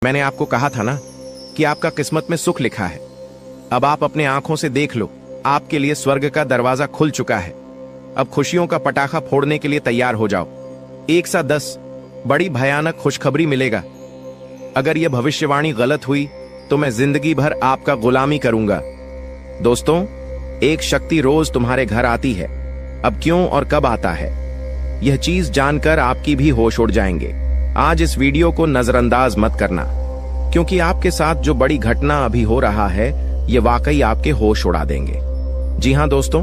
मैंने आपको कहा था ना कि आपका किस्मत में सुख लिखा है। अब आप अपने आंखों से देख लो, आपके लिए स्वर्ग का दरवाजा खुल चुका है। अब खुशियों का पटाखा फोड़ने के लिए तैयार हो जाओ। 1 सा 10 बड़ी भयानक खुशखबरी मिलेगा। अगर यह भविष्यवाणी गलत हुई तो मैं जिंदगी भर आपका गुलामी करूंगा। दोस्तों, एक शक्ति रोज तुम्हारे घर आती है। अब क्यों और कब आता है, यह चीज जानकर आपकी भी होश उड़ जाएंगे। आज इस वीडियो को नजरअंदाज मत करना, क्योंकि आपके साथ जो बड़ी घटना अभी हो रहा है ये वाकई आपके होश उड़ा देंगे। जी हां दोस्तों,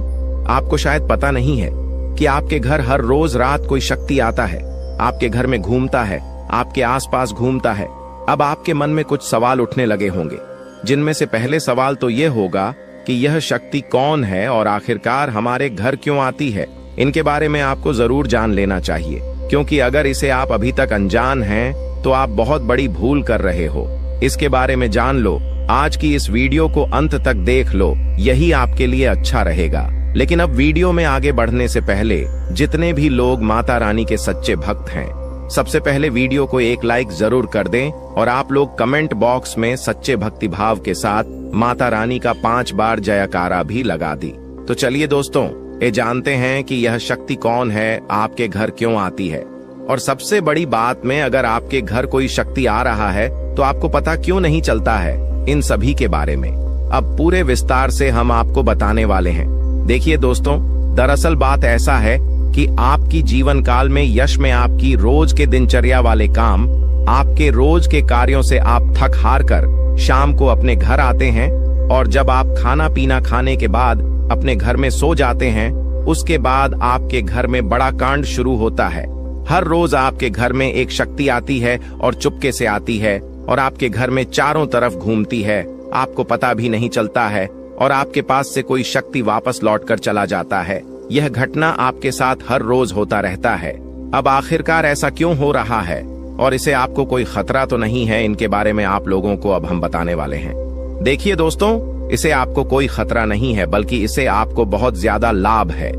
आपको शायद पता नहीं है कि आपके घर हर रोज रात कोई शक्ति आता है, आपके घर में घूमता है, आपके आसपास घूमता है। अब आपके मन में कुछ सवाल उठने लगे होंगे, जिनमें से पहले सवाल तो यह होगा कि यह शक्ति कौन है और आखिरकार हमारे घर क्यों आती है। इनके बारे में आपको जरूर जान लेना चाहिए, क्योंकि अगर इसे आप अभी तक अनजान हैं तो आप बहुत बड़ी भूल कर रहे हो। इसके बारे में जान लो, आज की इस वीडियो को अंत तक देख लो, यही आपके लिए अच्छा रहेगा। लेकिन अब वीडियो में आगे बढ़ने से पहले जितने भी लोग माता रानी के सच्चे भक्त हैं, सबसे पहले वीडियो को एक लाइक जरूर कर दें और आप लोग कमेंट बॉक्स में सच्चे भक्ति भाव के साथ माता रानी का 5 बार जयकारा भी लगा दी। तो चलिए दोस्तों, ये जानते हैं कि यह शक्ति कौन है, आपके घर क्यों आती है, और सबसे बड़ी बात में अगर आपके घर कोई शक्ति आ रहा है तो आपको पता क्यों नहीं चलता है। इन सभी के बारे में अब पूरे विस्तार से हम आपको बताने वाले हैं। देखिए दोस्तों, दरअसल बात ऐसा है कि आपकी जीवन काल में यश में आपकी रोज के दिनचर्या वाले काम, आपके रोज के कार्यों से आप थक हार कर शाम को अपने घर आते हैं, और जब आप खाना पीना खाने के बाद अपने घर में सो जाते हैं, उसके बाद आपके घर में बड़ा कांड शुरू होता है। हर रोज आपके घर में एक शक्ति आती है और चुपके से आती है और आपके घर में चारों तरफ घूमती है, आपको पता भी नहीं चलता है, और आपके पास से कोई शक्ति वापस लौट कर चला जाता है। यह घटना आपके साथ हर रोज होता रहता है। अब आखिरकार ऐसा क्यों हो रहा है और इसे आपको कोई खतरा तो नहीं है, इनके बारे में आप लोगों को अब हम बताने वाले हैं। देखिए दोस्तों, इसे आपको कोई खतरा नहीं है, बल्कि इसे आपको बहुत ज्यादा लाभ है।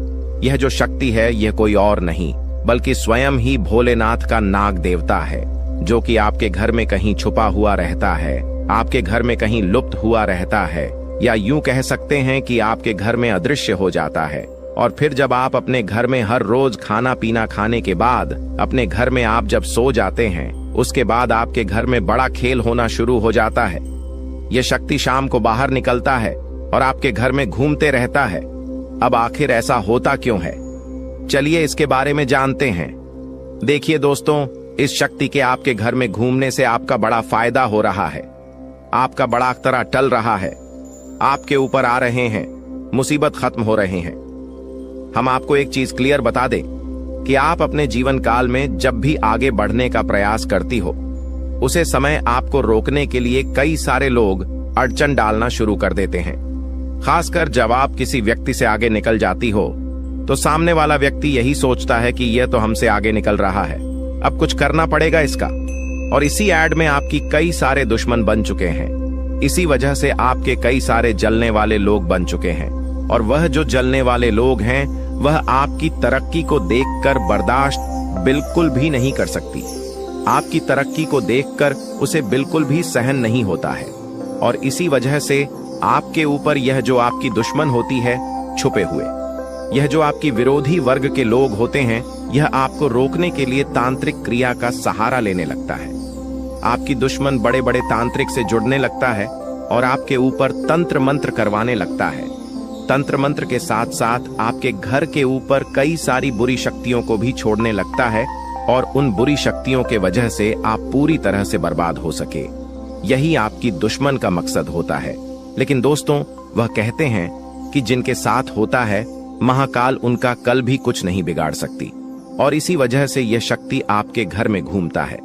यह जो शक्ति है यह कोई और नहीं बल्कि स्वयं ही भोलेनाथ का नाग देवता है, जो कि आपके घर में कहीं छुपा हुआ रहता है, आपके घर में कहीं लुप्त हुआ रहता है, या यूं कह सकते हैं कि आपके घर में अदृश्य हो जाता है। और फिर जब आप अपने घर में हर रोज खाना पीना खाने के बाद अपने घर में आप जब सो जाते हैं, उसके बाद आपके घर में बड़ा खेल होना शुरू हो जाता है। यह शक्ति शाम को बाहर निकलता है और आपके घर में घूमते रहता है। अब आखिर ऐसा होता क्यों है, चलिए इसके बारे में जानते हैं। देखिए दोस्तों, इस शक्ति के आपके घर में घूमने से आपका बड़ा फायदा हो रहा है, आपका बड़ा अख्तरा टल रहा है, आपके ऊपर आ रहे हैं, मुसीबत खत्म हो रहे हैं। हम आपको एक चीज क्लियर बता दें कि आप अपने जीवन काल में जब भी आगे बढ़ने का प्रयास करती हो, उसे समय आपको रोकने के लिए कई सारे लोग अड़चन डालना शुरू कर देते हैं। खासकर जब आप किसी व्यक्ति से आगे निकल जाती हो तो सामने वाला व्यक्ति यही सोचता है कि यह तो हमसे आगे निकल रहा है, अब कुछ करना पड़ेगा इसका। और इसी ऐड में आपकी कई सारे दुश्मन बन चुके हैं। इसी वजह से आपके कई सारे जलने वाले लोग बन चुके हैं, और वह जो जलने वाले लोग हैं वह आपकी तरक्की को देखकर बर्दाश्त बिल्कुल भी नहीं कर सकती। आपकी तरक्की को देखकर उसे बिल्कुल भी सहन नहीं होता है, और इसी वजह से आपके ऊपर यह जो आपकी दुश्मन होती है छुपे हुए, यह जो आपकी विरोधी वर्ग के लोग होते हैं, यह आपको रोकने के लिए तांत्रिक क्रिया का सहारा लेने लगता है। आपकी दुश्मन बड़े बड़े तांत्रिक से जुड़ने लगता है और आपके ऊपर तंत्र मंत्र करवाने लगता है। तंत्र मंत्र के साथ साथ आपके घर के ऊपर कई सारी बुरी शक्तियों को भी छोड़ने लगता है, और उन बुरी शक्तियों के वजह से आप पूरी तरह से बर्बाद हो सके। यही आपकी दुश्मन का मकसद होता है। लेकिन दोस्तों, वह कहते हैं कि जिनके साथ होता है महाकाल उनका कल भी कुछ नहीं बिगाड़ सकती, और इसी वजह से यह शक्ति आपके घर में घूमता है।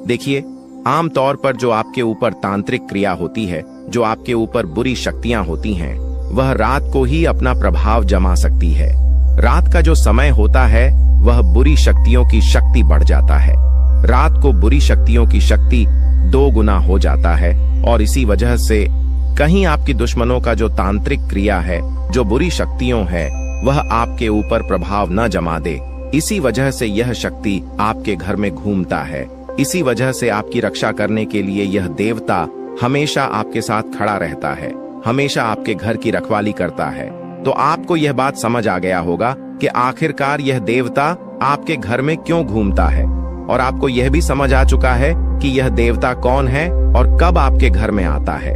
देखिए, आमतौर पर जो आपके ऊपर तांत्रिक क्रिया होती है, जो आपके ऊपर बुरी शक्तियां होती हैं, वह रात को ही अपना प्रभाव जमा सकती है। रात का जो समय होता है वह बुरी शक्तियों की शक्ति बढ़ जाता है। रात को बुरी शक्तियों की शक्ति 2 गुना हो जाता है, और इसी वजह से कहीं आपकी दुश्मनों का जो तांत्रिक क्रिया है, जो बुरी शक्तियों है, वह आपके ऊपर प्रभाव न जमा दे। इसी वजह से यह शक्ति आपके घर में घूमता है इसी वजह से आपकी रक्षा करने के लिए यह देवता हमेशा आपके साथ खड़ा रहता है, हमेशा आपके घर की रखवाली करता है। तो आपको यह बात समझ आ गया होगा कि आखिरकार यह देवता आपके घर में क्यों घूमता है, और आपको यह भी समझ आ चुका है कि यह देवता कौन है और कब आपके घर में आता है।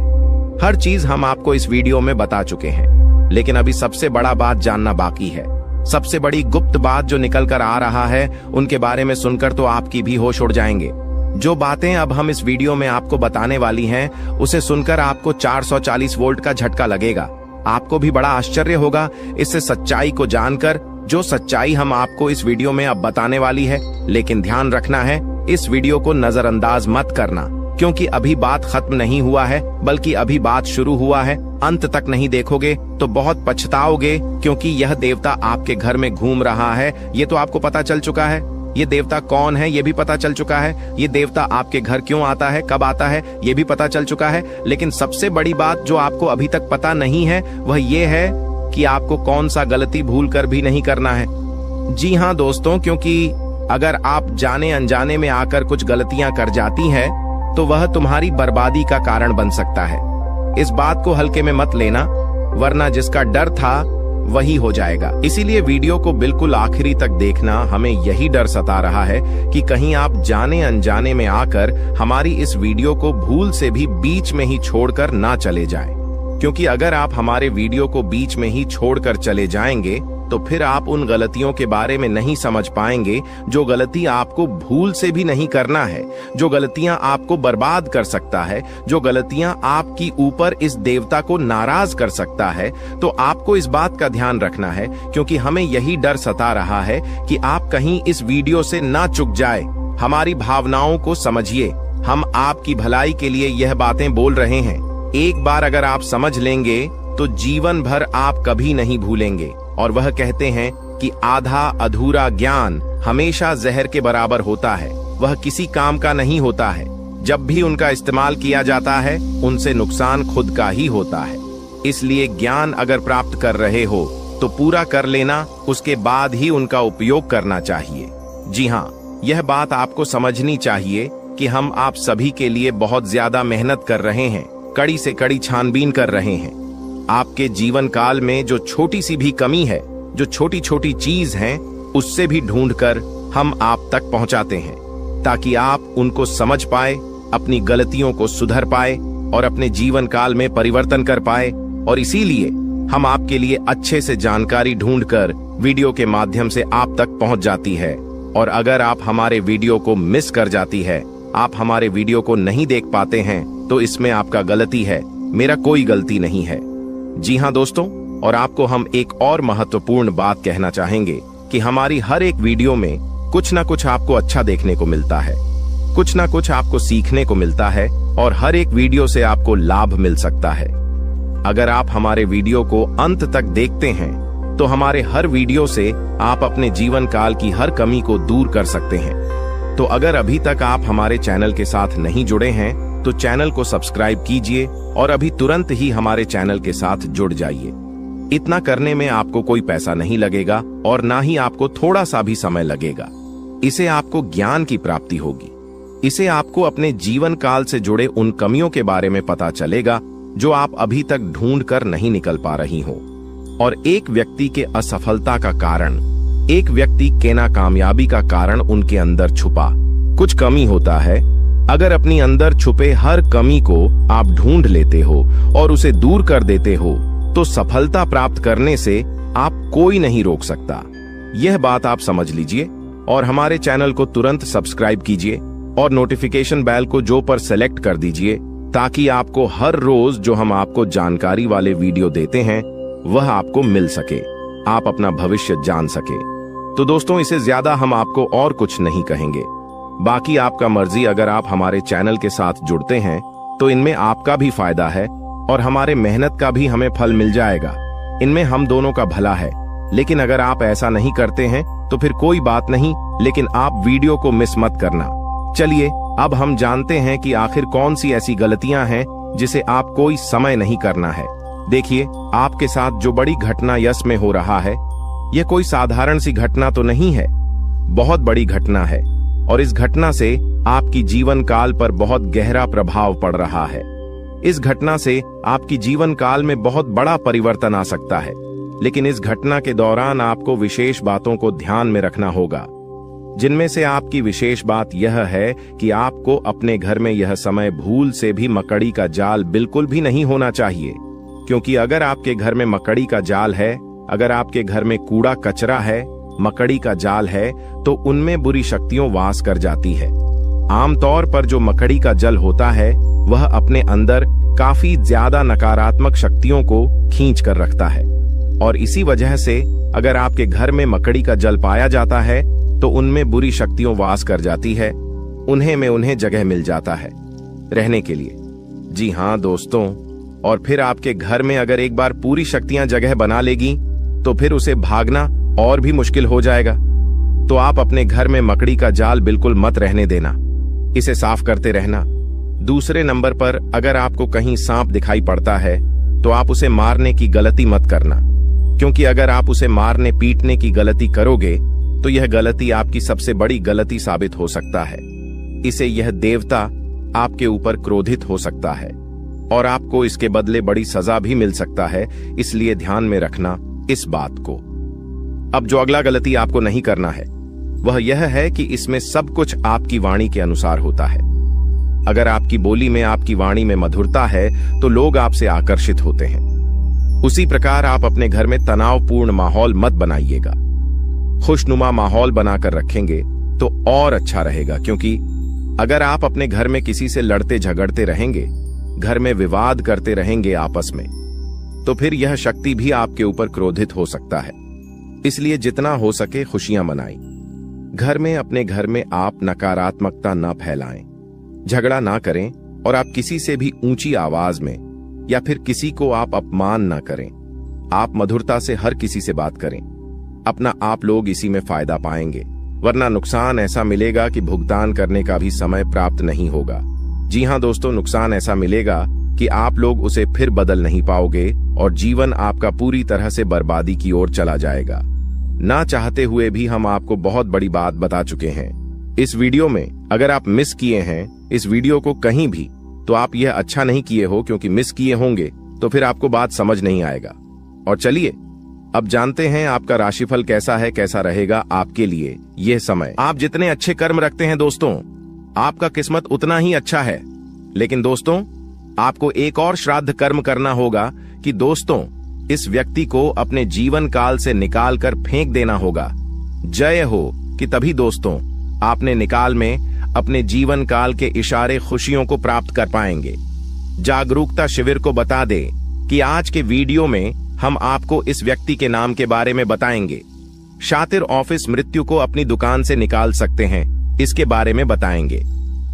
हर चीज हम आपको इस वीडियो में बता चुके हैं, लेकिन अभी सबसे बड़ा बात जानना बाकी है। सबसे बड़ी गुप्त बात जो निकल कर आ रहा है, उनके बारे में सुनकर तो आपकी भी होश उड़ जाएंगे। जो बातें अब हम इस वीडियो में आपको बताने वाली हैं, उसे सुनकर आपको 440 वोल्ट का झटका लगेगा। आपको भी बड़ा आश्चर्य होगा इससे सच्चाई को जानकर, जो सच्चाई हम आपको इस वीडियो में अब बताने वाली है। लेकिन ध्यान रखना है, इस वीडियो को नजरअंदाज मत करना, क्योंकि अभी बात खत्म नहीं हुआ है, बल्कि अभी बात शुरू हुआ है। अंत तक नहीं देखोगे तो बहुत पछताओगे, क्योंकि यह देवता आपके घर में घूम रहा है ये तो आपको पता चल चुका है। ये देवता कौन है ये भी पता चल चुका है। ये देवता आपके घर क्यों आता है, कब आता है, ये भी पता चल चुका है। लेकिन सबसे बड़ी बात जो आपको अभी तक पता नहीं है, वह ये है कि आपको कौन सा गलती भूल कर भी नहीं करना है। जी हाँ दोस्तों, क्योंकि अगर आप जाने अनजाने में आकर कुछ गलतियां कर जाती हैं, तो वह तुम्हारी बर्बादी का कारण बन सकता है। इस बात को हल्के में मत लेना, वरना जिसका डर था वही हो जाएगा। इसीलिए वीडियो को बिल्कुल आखिरी तक देखना। हमें यही डर सता रहा है कि कहीं आप जाने अनजाने में आकर हमारी इस वीडियो को भूल से भी बीच में ही छोड़कर ना चले जाएं। क्योंकि अगर आप हमारे वीडियो को बीच में ही छोड़कर चले जाएंगे, तो फिर आप उन गलतियों के बारे में नहीं समझ पाएंगे जो गलती आपको भूल से भी नहीं करना है, जो गलतियां आपको बर्बाद कर सकता है, जो गलतियां आपकी ऊपर इस देवता को नाराज कर सकता है। तो आपको इस बात का ध्यान रखना है, क्योंकि हमें यही डर सता रहा है कि आप कहीं इस वीडियो से ना चूक जाए। हमारी भावनाओं को समझिए, हम आपकी भलाई के लिए यह बातें बोल रहे हैं। एक बार अगर आप समझ लेंगे तो जीवन भर आप कभी नहीं भूलेंगे। और वह कहते हैं कि आधा अधूरा ज्ञान हमेशा जहर के बराबर होता है, वह किसी काम का नहीं होता है। जब भी उनका इस्तेमाल किया जाता है, उनसे नुकसान खुद का ही होता है। इसलिए ज्ञान अगर प्राप्त कर रहे हो तो पूरा कर लेना, उसके बाद ही उनका उपयोग करना चाहिए। जी हाँ, यह बात आपको समझनी चाहिए कि हम आप सभी के लिए बहुत ज्यादा मेहनत कर रहे हैं, कड़ी से कड़ी छानबीन कर रहे हैं। आपके जीवन काल में जो छोटी सी भी कमी है, जो छोटी छोटी चीज है, उससे भी ढूंढकर हम आप तक पहुंचाते हैं, ताकि आप उनको समझ पाए, अपनी गलतियों को सुधर पाए और अपने जीवन काल में परिवर्तन कर पाए। और इसीलिए हम आपके लिए अच्छे से जानकारी ढूंढकर वीडियो के माध्यम से आप तक पहुंच जाती है। और अगर आप हमारे वीडियो को मिस कर जाती है, आप हमारे वीडियो को नहीं देख पाते हैं, तो इसमें आपका गलती है, मेरा कोई गलती नहीं है। जी हाँ दोस्तों, और आपको हम एक और महत्वपूर्ण बात कहना चाहेंगे कि हमारी हर एक वीडियो में कुछ ना कुछ आपको अच्छा देखने को मिलता है, कुछ ना कुछ आपको सीखने को मिलता है, और हर एक वीडियो से आपको लाभ मिल सकता है। अगर आप हमारे वीडियो को अंत तक देखते हैं, तो हमारे हर वीडियो से आप अपने जीवन काल की हर कमी को दूर कर सकते हैं। तो अगर अभी तक आप हमारे चैनल के साथ नहीं जुड़े हैं, तो चैनल को सब्सक्राइब कीजिए और अभी तुरंत ही हमारे चैनल के साथ जुड़ जाइए। इतना करने में आपको कोई पैसा नहीं लगेगा और ना ही आपको थोड़ा सा भी समय लगेगा। इसे आपको ज्ञान की प्राप्ति होगी। इसे आपको अपने जीवन काल से जुड़े उन कमियों के बारे में पता चलेगा जो आप अभी तक ढूंढ कर नहीं निकल पा रही हो। और एक व्यक्ति के असफलता का कारण, एक व्यक्ति के नाकामयाबी का कारण उनके अंदर छुपा कुछ कमी होता है। अगर अपनी अंदर छुपे हर कमी को आप ढूंढ लेते हो और उसे दूर कर देते हो, तो सफलता प्राप्त करने से आप कोई नहीं रोक सकता। यह बात आप समझ लीजिए और हमारे चैनल को तुरंत सब्सक्राइब कीजिए और नोटिफिकेशन बेल को जो पर सेलेक्ट कर दीजिए, ताकि आपको हर रोज जो हम आपको जानकारी वाले वीडियो देते हैं वह आपको मिल सके, आप अपना भविष्य जान सके। तो दोस्तों, इसे ज्यादा हम आपको और कुछ नहीं कहेंगे। बाकी आपका मर्जी। अगर आप हमारे चैनल के साथ जुड़ते हैं तो इनमें आपका भी फायदा है और हमारे मेहनत का भी हमें फल मिल जाएगा। इनमें हम दोनों का भला है। लेकिन अगर आप ऐसा नहीं करते हैं तो फिर कोई बात नहीं, लेकिन आप वीडियो को मिस मत करना। चलिए अब हम जानते हैं कि आखिर कौन सी ऐसी गलतियां हैं जिसे आप कोई समय नहीं करना है। देखिए, आपके साथ जो बड़ी घटना यश में हो रहा है, यह कोई साधारण सी घटना तो नहीं है, बहुत बड़ी घटना है। और इस घटना से आपकी जीवन काल पर बहुत गहरा प्रभाव पड़ रहा है। इस घटना से आपकी जीवन काल में बहुत बड़ा परिवर्तन आ सकता है, लेकिन इस घटना के दौरान आपको विशेष बातों को ध्यान में रखना होगा, जिनमें से आपकी विशेष बात यह है कि आपको अपने घर में यह समय भूल से भी मकड़ी का जाल बिल्कुल भी नहीं होना चाहिए, क्योंकि अगर आपके घर में मकड़ी का जाल है, अगर आपके घर में कूड़ा कचरा है, मकड़ी का जाल है, तो उनमें बुरी शक्तियां वास कर जाती है। आमतौर पर जो मकड़ी का जल होता है वह अपने अंदर काफी ज्यादा नकारात्मक शक्तियों को खींच कर रखता है, और इसी वजह से अगर आपके घर में मकड़ी का जल पाया जाता है तो उनमें बुरी शक्तियां वास कर जाती है, उन्हें जगह मिल जाता है रहने के लिए। जी हाँ दोस्तों, और फिर आपके घर में अगर एक बार पूरी शक्तियां जगह बना लेगी तो फिर उसे भागना और भी मुश्किल हो जाएगा। तो आप अपने घर में मकड़ी का जाल बिल्कुल मत रहने देना, इसे साफ करते रहना। दूसरे नंबर पर अगर आपको कहीं सांप दिखाई पड़ता है तो आप उसे मारने की गलती मत करना, क्योंकि अगर आप उसे मारने पीटने की गलती करोगे तो यह गलती आपकी सबसे बड़ी गलती साबित हो सकता है। इसे यह देवता आपके ऊपर क्रोधित हो सकता है और आपको इसके बदले बड़ी सजा भी मिल सकता है, इसलिए ध्यान में रखना इस बात को। अब जो अगला गलती आपको नहीं करना है वह यह है कि इसमें सब कुछ आपकी वाणी के अनुसार होता है। अगर आपकी बोली में, आपकी वाणी में मधुरता है तो लोग आपसे आकर्षित होते हैं। उसी प्रकार आप अपने घर में तनावपूर्ण माहौल मत बनाइएगा, खुशनुमा माहौल बनाकर रखेंगे तो और अच्छा रहेगा, क्योंकि अगर आप अपने घर में किसी से लड़ते झगड़ते रहेंगे, घर में विवाद करते रहेंगे आपस में, तो फिर यह शक्ति भी आपके ऊपर क्रोधित हो सकता है। इसलिए जितना हो सके खुशियां मनाएं। घर में, अपने घर में आप नकारात्मकता न फैलाएं, झगड़ा ना करें, और आप किसी से भी ऊंची आवाज में या फिर किसी को आप अपमान ना करें। आप मधुरता से हर किसी से बात करें, अपना आप लोग इसी में फायदा पाएंगे, वरना नुकसान ऐसा मिलेगा कि भुगतान करने का भी समय प्राप्त नहीं होगा। जी हाँ दोस्तों, नुकसान ऐसा मिलेगा कि आप लोग उसे फिर बदल नहीं पाओगे और जीवन आपका पूरी तरह से बर्बादी की ओर चला जाएगा। ना चाहते हुए भी हम आपको बहुत बड़ी बात बता चुके हैं इस वीडियो में। अगर आप मिस किए हैं इस वीडियो को कहीं भी, तो आप यह अच्छा नहीं किए हो, क्योंकि मिस किए होंगे तो फिर आपको बात समझ नहीं आएगा। और चलिए अब जानते हैं आपका राशिफल कैसा है, कैसा रहेगा आपके लिए यह समय। आप जितने अच्छे कर्म रखते हैं दोस्तों, आपका किस्मत उतना ही अच्छा है। लेकिन दोस्तों, आपको एक और श्राद्ध कर्म करना होगा कि दोस्तों इस व्यक्ति को अपने जीवन काल से निकाल कर फेंक देना होगा। जय हो कि तभी दोस्तों आपने निकाल में अपने जीवन काल के इशारे खुशियों को प्राप्त कर पाएंगे। जागरूकता शिविर को बता दे कि आज के वीडियो में हम आपको इस व्यक्ति के नाम के बारे में बताएंगे। शातिर ऑफिस मृत्यु को अपनी दुकान से निकाल सकते हैं, इसके बारे में बताएंगे।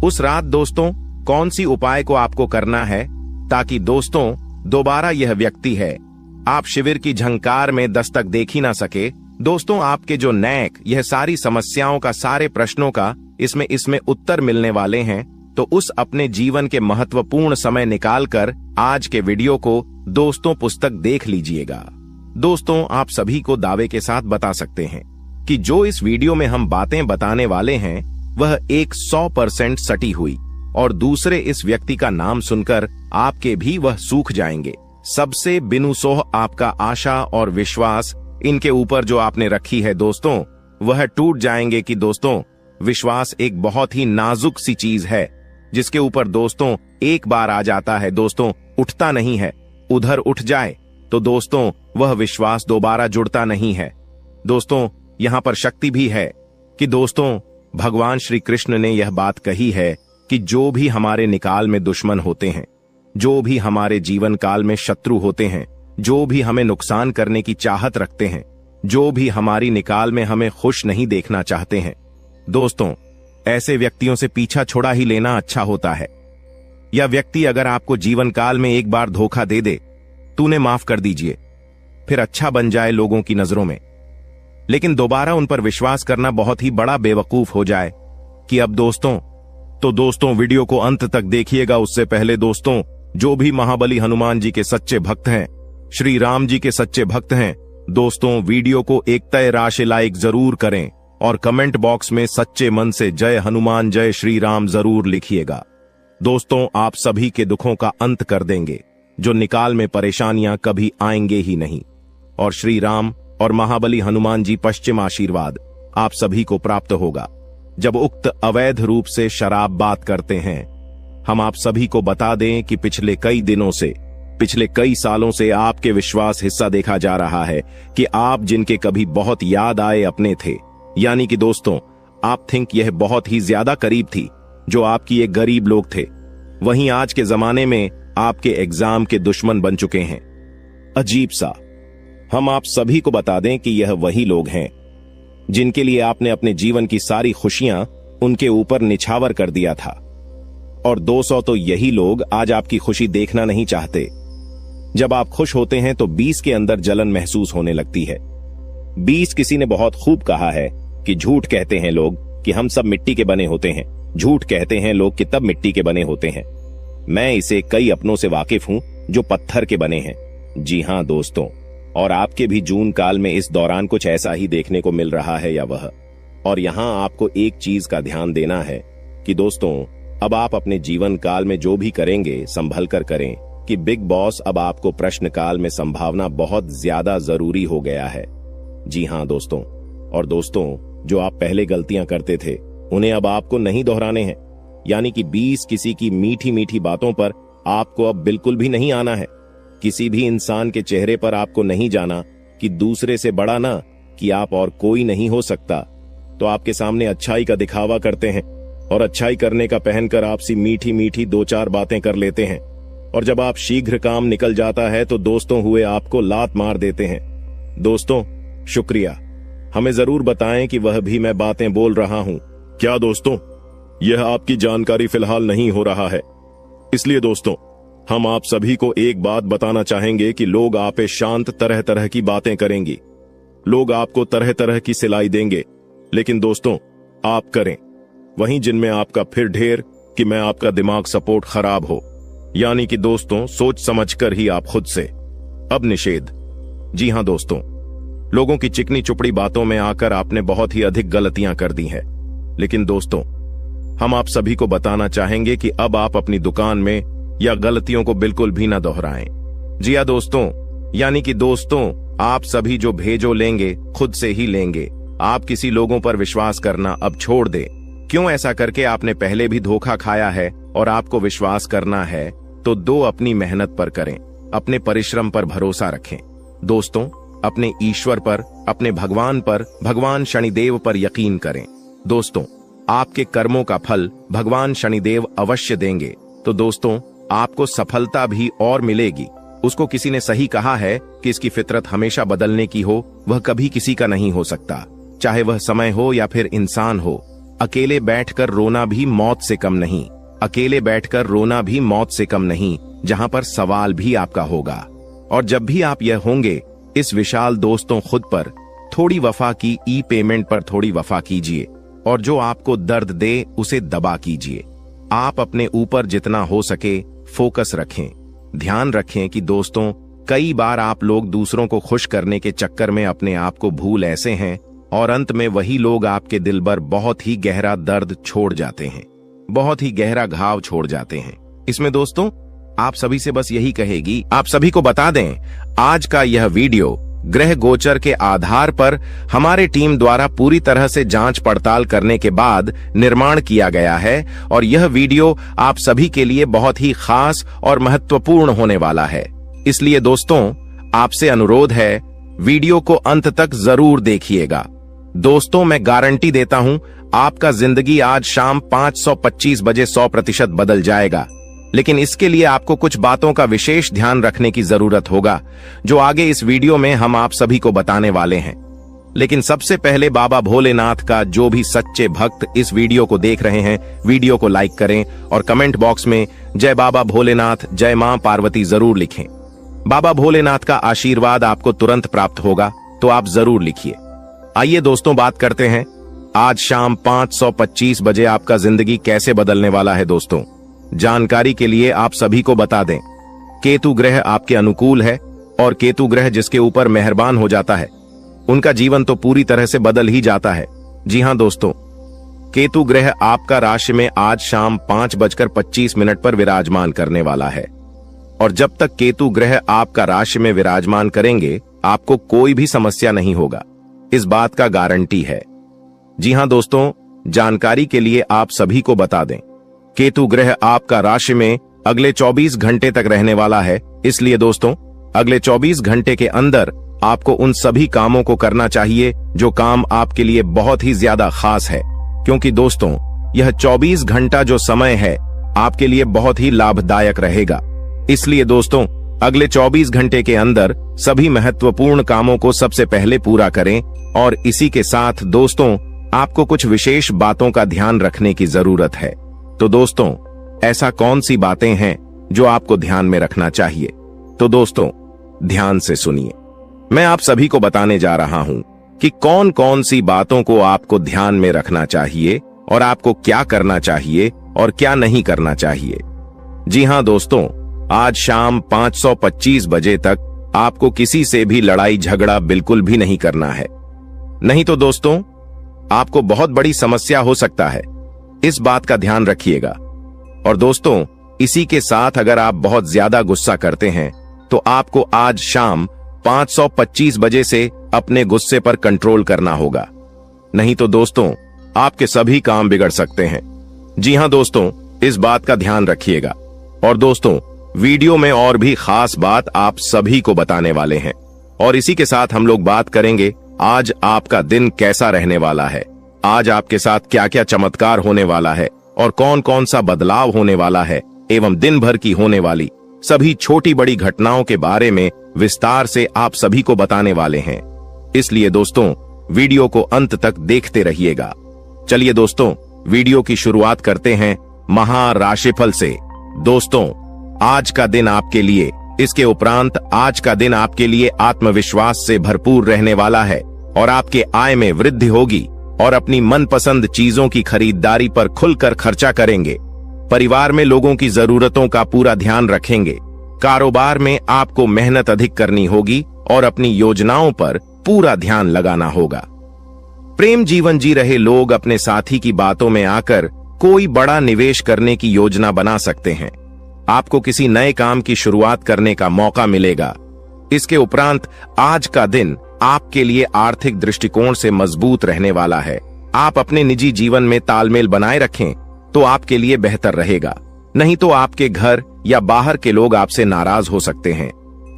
उस रात दोस्तों कौन सी उपाय को आपको करना है ताकि दोस्तों दोबारा यह व्यक्ति है आप शिविर की झंकार में दस्तक देख ही ना सके। दोस्तों आपके जो नैक, यह सारी समस्याओं का, सारे प्रश्नों का इसमें उत्तर मिलने वाले हैं। तो उस अपने जीवन के महत्वपूर्ण समय निकालकर आज के वीडियो को दोस्तों पुस्तक देख लीजिएगा। दोस्तों आप सभी को दावे के साथ बता सकते हैं कि जो इस वीडियो में हम बातें बताने वाले हैं वह 100% सटी हुई, और दूसरे इस व्यक्ति का नाम सुनकर आपके भी वह सूख जाएंगे। सबसे बिनुसोह आपका आशा और विश्वास इनके ऊपर जो आपने रखी है दोस्तों, वह टूट जाएंगे। कि दोस्तों विश्वास एक बहुत ही नाजुक सी चीज है, जिसके ऊपर दोस्तों एक बार आ जाता है दोस्तों उठता नहीं है। उधर उठ जाए तो दोस्तों वह विश्वास दोबारा जुड़ता नहीं है। दोस्तों यहाँ पर शक्ति भी है कि दोस्तों भगवान श्री कृष्ण ने यह बात कही है कि जो भी हमारे निकाल में दुश्मन होते हैं, जो भी हमारे जीवन काल में शत्रु होते हैं, जो भी हमें नुकसान करने की चाहत रखते हैं, जो भी हमारी निकाल में हमें खुश नहीं देखना चाहते हैं, दोस्तों ऐसे व्यक्तियों से पीछा छोड़ा ही लेना अच्छा होता है। यह व्यक्ति अगर आपको जीवन काल में एक बार धोखा दे दे तो उन्हें माफ कर दीजिए, फिर अच्छा बन जाए लोगों की नजरों में, लेकिन दोबारा उन पर विश्वास करना बहुत ही बड़ा बेवकूफ हो जाए। कि अब दोस्तों वीडियो को अंत तक देखिएगा। उससे पहले दोस्तों जो भी महाबली हनुमान जी के सच्चे भक्त हैं, श्री राम जी के सच्चे भक्त हैं, दोस्तों वीडियो को एक तय राशि लाइक जरूर करें और कमेंट बॉक्स में सच्चे मन से जय हनुमान जय श्री राम जरूर लिखिएगा। दोस्तों, आप सभी के दुखों का अंत कर देंगे, जो निकाल में परेशानियां कभी आएंगे ही नहीं। और श्री राम और महाबली हनुमान जी पश्चिम आशीर्वाद आप सभी को प्राप्त होगा। जब उक्त अवैध रूप से शराब बात करते हैं, हम आप सभी को बता दें कि पिछले कई सालों से आपके विश्वास हिस्सा देखा जा रहा है कि आप जिनके कभी बहुत याद आए अपने थे, यानी कि दोस्तों आप थिंक यह बहुत ही ज्यादा करीब थी, जो आपकी एक गरीब लोग थे, वहीं आज के जमाने में आपके एग्जाम के दुश्मन बन चुके हैं। अजीब सा, हम आप सभी को बता दें कि यह वही लोग हैं जिनके लिए आपने अपने जीवन की सारी खुशियां उनके ऊपर निछावर कर दिया था। और 200 तो यही लोग आज आपकी खुशी देखना नहीं चाहते। जब आप खुश होते हैं तो 20 के अंदर जलन महसूस होने लगती है। 20 किसी ने बहुत खूब कहा है कि झूठ कहते हैं लोग कि हम सब मिट्टी के बने होते हैं, झूठ कहते हैं लोग कि तब मिट्टी के बने होते हैं। मैं इसे कई अपनों से वाकिफ हूं जो पत्थर के बने हैं। जी हां दोस्तों, और आपके भी जून काल में इस दौरान कुछ ऐसा ही देखने को मिल रहा है या वह। और यहां आपको एक चीज का ध्यान देना है कि दोस्तों अब आप अपने जीवन काल में जो भी करेंगे संभल कर करें, कि बिग बॉस अब आपको प्रश्न काल में संभावना बहुत ज्यादा जरूरी हो गया है। जी हां दोस्तों, और दोस्तों जो आप पहले गलतियां करते थे उन्हें अब आपको नहीं दोहराने हैं, यानी कि 20 किसी की मीठी मीठी बातों पर आपको अब बिल्कुल भी नहीं आना है। किसी भी इंसान के चेहरे पर आपको नहीं जाना कि दूसरे से बड़ा ना कि आप और कोई नहीं हो सकता, तो आपके सामने अच्छाई का दिखावा करते हैं और अच्छाई करने का पहनकर आपसी मीठी मीठी 2-4 बातें कर लेते हैं। और जब आप शीघ्र काम निकल जाता है तो दोस्तों हुए आपको लात मार देते हैं। दोस्तों शुक्रिया, हमें जरूर बताएं कि वह भी मैं बातें बोल रहा हूं क्या। दोस्तों यह आपकी जानकारी फिलहाल नहीं हो रहा है, इसलिए दोस्तों हम आप सभी को एक बात बताना चाहेंगे कि लोग आप पे शांत तरह तरह की बातें करेंगी, लोग आपको तरह तरह की सिलाई देंगे, लेकिन दोस्तों आप करें वहीं जिनमें आपका फिर ढेर कि मैं आपका दिमाग सपोर्ट खराब हो, यानी कि दोस्तों सोच समझकर ही आप खुद से। अब निषेध। जी हां दोस्तों, लोगों की चिकनी चुपड़ी बातों में आकर आपने बहुत ही अधिक गलतियां कर दी हैं, लेकिन दोस्तों हम आप सभी को बताना चाहेंगे कि अब आप अपनी दुकान में या गलतियों को बिल्कुल भी ना दोहराएं। जी हां दोस्तों, यानी कि दोस्तों आप सभी जो भेजो लेंगे खुद से ही लेंगे। आप किसी लोगों पर विश्वास करना अब छोड़ दे। क्यों ऐसा करके आपने पहले भी धोखा खाया है और आपको विश्वास करना है तो अपनी मेहनत पर करें, अपने परिश्रम पर भरोसा रखें। दोस्तों अपने ईश्वर पर, अपने भगवान पर, भगवान शनिदेव पर यकीन करें। दोस्तों आपके कर्मों का फल भगवान शनिदेव अवश्य देंगे, तो दोस्तों आपको सफलता भी और मिलेगी। उसको किसी ने सही कहा है कि इसकी फितरत हमेशा बदलने की हो, वह कभी किसी का नहीं हो सकता, चाहे वह समय हो या फिर इंसान हो। अकेले बैठकर रोना भी मौत से कम नहीं, अकेले बैठकर रोना भी मौत से कम नहीं, जहां पर सवाल भी आपका होगा। और जब भी आप यह होंगे, इस विशाल दोस्तों खुद पर थोड़ी वफा की ई पेमेंट पर थोड़ी वफा कीजिए, और जो आपको दर्द दे उसे दबा कीजिए। आप अपने ऊपर जितना हो सके फोकस रखें। ध्यान रखें कि दोस्तों कई बार आप लोग दूसरों को खुश करने के चक्कर में अपने आप को भूल ऐसे हैं, और अंत में वही लोग आपके दिल पर बहुत ही गहरा दर्द छोड़ जाते हैं, बहुत ही गहरा घाव छोड़ जाते हैं। इसमें दोस्तों आप सभी से बस यही कहेगी, आप सभी को बता दें आज का यह वीडियो ग्रह गोचर के आधार पर हमारे टीम द्वारा पूरी तरह से जांच पड़ताल करने के बाद निर्माण किया गया है, और यह वीडियो आप सभी के लिए बहुत ही खास और महत्वपूर्ण होने वाला है। इसलिए दोस्तों आपसे अनुरोध है वीडियो को अंत तक जरूर देखिएगा। दोस्तों मैं गारंटी देता हूं आपका जिंदगी आज शाम 5:25 बजे 100% बदल जाएगा, लेकिन इसके लिए आपको कुछ बातों का विशेष ध्यान रखने की जरूरत होगा, जो आगे इस वीडियो में हम आप सभी को बताने वाले हैं। लेकिन सबसे पहले बाबा भोलेनाथ का जो भी सच्चे भक्त इस वीडियो को देख रहे हैं, वीडियो को लाइक करें और कमेंट बॉक्स में जय बाबा भोलेनाथ, जय मां पार्वती जरूर लिखें। बाबा भोलेनाथ का आशीर्वाद आपको तुरंत प्राप्त होगा, तो आप जरूर लिखिए। आइए दोस्तों बात करते हैं आज शाम 5:25 बजे आपका जिंदगी कैसे बदलने वाला है। दोस्तों जानकारी के लिए आप सभी को बता दें, केतु ग्रह आपके अनुकूल है, और केतु ग्रह जिसके ऊपर मेहरबान हो जाता है उनका जीवन तो पूरी तरह से बदल ही जाता है। जी हां दोस्तों, केतु ग्रह आपका राशि में आज शाम 5:25 पर विराजमान करने वाला है। और जब तक केतु ग्रह आपका राशि में विराजमान करेंगे, आपको कोई भी समस्या नहीं होगा, इस बात का गारंटी है। जी हां दोस्तों, जानकारी के लिए आप सभी को बता दें, केतु ग्रह आपका राशि में अगले 24 घंटे तक रहने वाला है। इसलिए दोस्तों, अगले 24 घंटे के अंदर आपको उन सभी कामों को करना चाहिए जो काम आपके लिए बहुत ही ज्यादा खास है, क्योंकि दोस्तों यह 24 घंटा जो समय है आपके लिए बहुत ही लाभदायक रहेगा। इसलिए दोस्तों, अगले 24 घंटे के अंदर सभी महत्वपूर्ण कामों को सबसे पहले पूरा करें। और इसी के साथ दोस्तों, आपको कुछ विशेष बातों का ध्यान रखने की जरूरत है। तो दोस्तों, ऐसा कौन सी बातें हैं जो आपको ध्यान में रखना चाहिए? तो दोस्तों, ध्यान से सुनिए। मैं आप सभी को बताने जा रहा हूं कि कौन कौन सी बातों को आपको ध्यान में रखना चाहिए और आपको क्या करना चाहिए और क्या नहीं करना चाहिए। जी हां दोस्तों, आज शाम 5:25 बजे तक आपको किसी से भी लड़ाई झगड़ा बिल्कुल भी नहीं करना है। नहीं तो दोस्तों, आपको बहुत बड़ी समस्या हो सकता है, इस बात का ध्यान रखिएगा। और दोस्तों, इसी के साथ अगर आप बहुत ज्यादा गुस्सा करते हैं तो आपको आज शाम 5:25 बजे से अपने गुस्से पर कंट्रोल करना होगा, नहीं तो दोस्तों आपके सभी काम बिगड़ सकते हैं। जी हां दोस्तों, इस बात का ध्यान रखिएगा। और दोस्तों, वीडियो में और भी खास बात आप सभी को बताने वाले हैं। और इसी के साथ हम लोग बात करेंगे आज आपका दिन कैसा रहने वाला है, आज आपके साथ क्या क्या चमत्कार होने वाला है और कौन कौन सा बदलाव होने वाला है, एवं दिन भर की होने वाली सभी छोटी बड़ी घटनाओं के बारे में विस्तार से आप सभी को बताने वाले हैं। इसलिए दोस्तों, वीडियो को अंत तक देखते रहिएगा। चलिए दोस्तों, वीडियो की शुरुआत करते हैं महाराशिफल से। दोस्तों, आज का दिन आपके लिए, इसके उपरांत आज का दिन आपके लिए आत्मविश्वास से भरपूर रहने वाला है और आपके आय में वृद्धि होगी और अपनी मनपसंद चीजों की खरीदारी पर खुलकर खर्चा करेंगे। परिवार में लोगों की जरूरतों का पूरा ध्यान रखेंगे। कारोबार में आपको मेहनत अधिक करनी होगी और अपनी योजनाओं पर पूरा ध्यान लगाना होगा। प्रेम जीवन जी रहे लोग अपने साथी की बातों में आकर कोई बड़ा निवेश करने की योजना बना सकते हैं। आपको किसी नए काम की शुरुआत करने का मौका मिलेगा। इसके उपरांत आज का दिन आपके लिए आर्थिक दृष्टिकोण से मजबूत रहने वाला है। आप अपने निजी जीवन में तालमेल बनाए रखें तो आपके लिए बेहतर रहेगा, नहीं तो आपके घर या बाहर के लोग आपसे नाराज हो सकते हैं।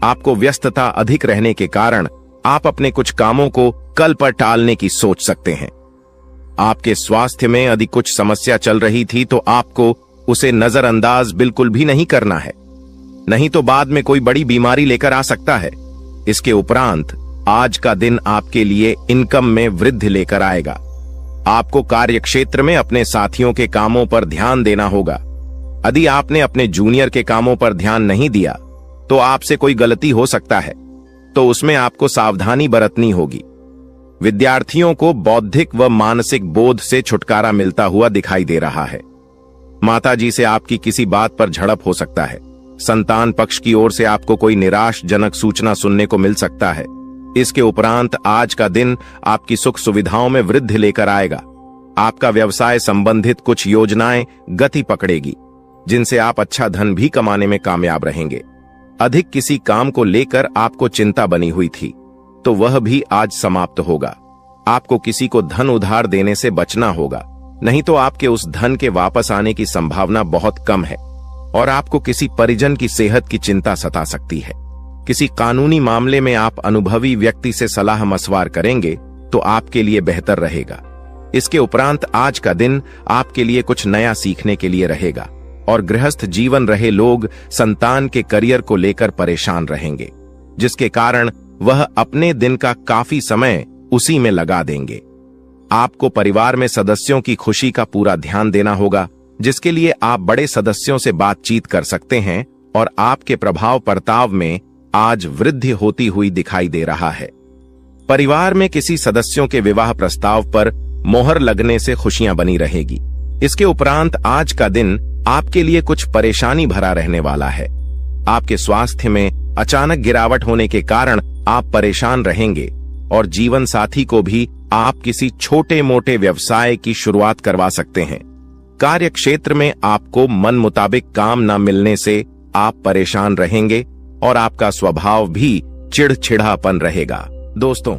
आपको व्यस्तता अधिक रहने के कारण आप अपने कुछ कामों को कल पर टालने की सोच सकते हैं। आपके स्वास्थ्य में यदि कुछ समस्या चल रही थी तो आपको उसे नजरअंदाज बिल्कुल भी नहीं करना है, नहीं तो बाद में कोई बड़ी बीमारी लेकर आ सकता है। इसके उपरांत आज का दिन आपके लिए इनकम में वृद्धि लेकर आएगा। आपको कार्यक्षेत्र में अपने साथियों के कामों पर ध्यान देना होगा। यदि आपने अपने जूनियर के कामों पर ध्यान नहीं दिया तो आपसे कोई गलती हो सकता है, तो उसमें आपको सावधानी बरतनी होगी। विद्यार्थियों को बौद्धिक व मानसिक बोध से छुटकारा मिलता हुआ दिखाई दे रहा है। माताजी से आपकी किसी बात पर झड़प हो सकता है। संतान पक्ष की ओर से आपको कोई निराशजनक सूचना सुनने को मिल सकता है। इसके उपरांत आज का दिन आपकी सुख सुविधाओं में वृद्धि लेकर आएगा। आपका व्यवसाय संबंधित कुछ योजनाएं गति पकड़ेगी, जिनसे आप अच्छा धन भी कमाने में कामयाब रहेंगे। अधिक किसी काम को लेकर आपको चिंता बनी हुई थी तो वह भी आज समाप्त होगा। आपको किसी को धन उधार देने से बचना होगा, नहीं तो आपके उस धन के वापस आने की संभावना बहुत कम है और आपको किसी परिजन की सेहत की चिंता सता सकती है। किसी कानूनी मामले में आप अनुभवी व्यक्ति से सलाह मशवरा करेंगे तो आपके लिए बेहतर रहेगा। इसके उपरांत आज का दिन आपके लिए कुछ नया सीखने के लिए रहेगा और गृहस्थ जीवन रहे लोग संतान के करियर को लेकर परेशान रहेंगे, जिसके कारण वह अपने दिन का काफी समय उसी में लगा देंगे। आपको परिवार में सदस्यों की खुशी का पूरा ध्यान देना होगा, जिसके लिए आप बड़े सदस्यों से बातचीत कर सकते हैं और आपके प्रभाव प्रताप में आज वृद्धि होती हुई दिखाई दे रहा है। परिवार में किसी सदस्यों के विवाह प्रस्ताव पर मोहर लगने से खुशियां बनी रहेगी। इसके उपरांत आज का दिन आपके लिए कुछ परेशानी भरा रहने वाला है। आपके स्वास्थ्य में अचानक गिरावट होने के कारण आप परेशान रहेंगे और जीवन साथी को भी आप किसी छोटे मोटे व्यवसाय की शुरुआत करवा सकते हैं। कार्य क्षेत्र में आपको मन मुताबिक काम न मिलने से आप परेशान रहेंगे और आपका स्वभाव भी चिड़चिड़ापन रहेगा। दोस्तों,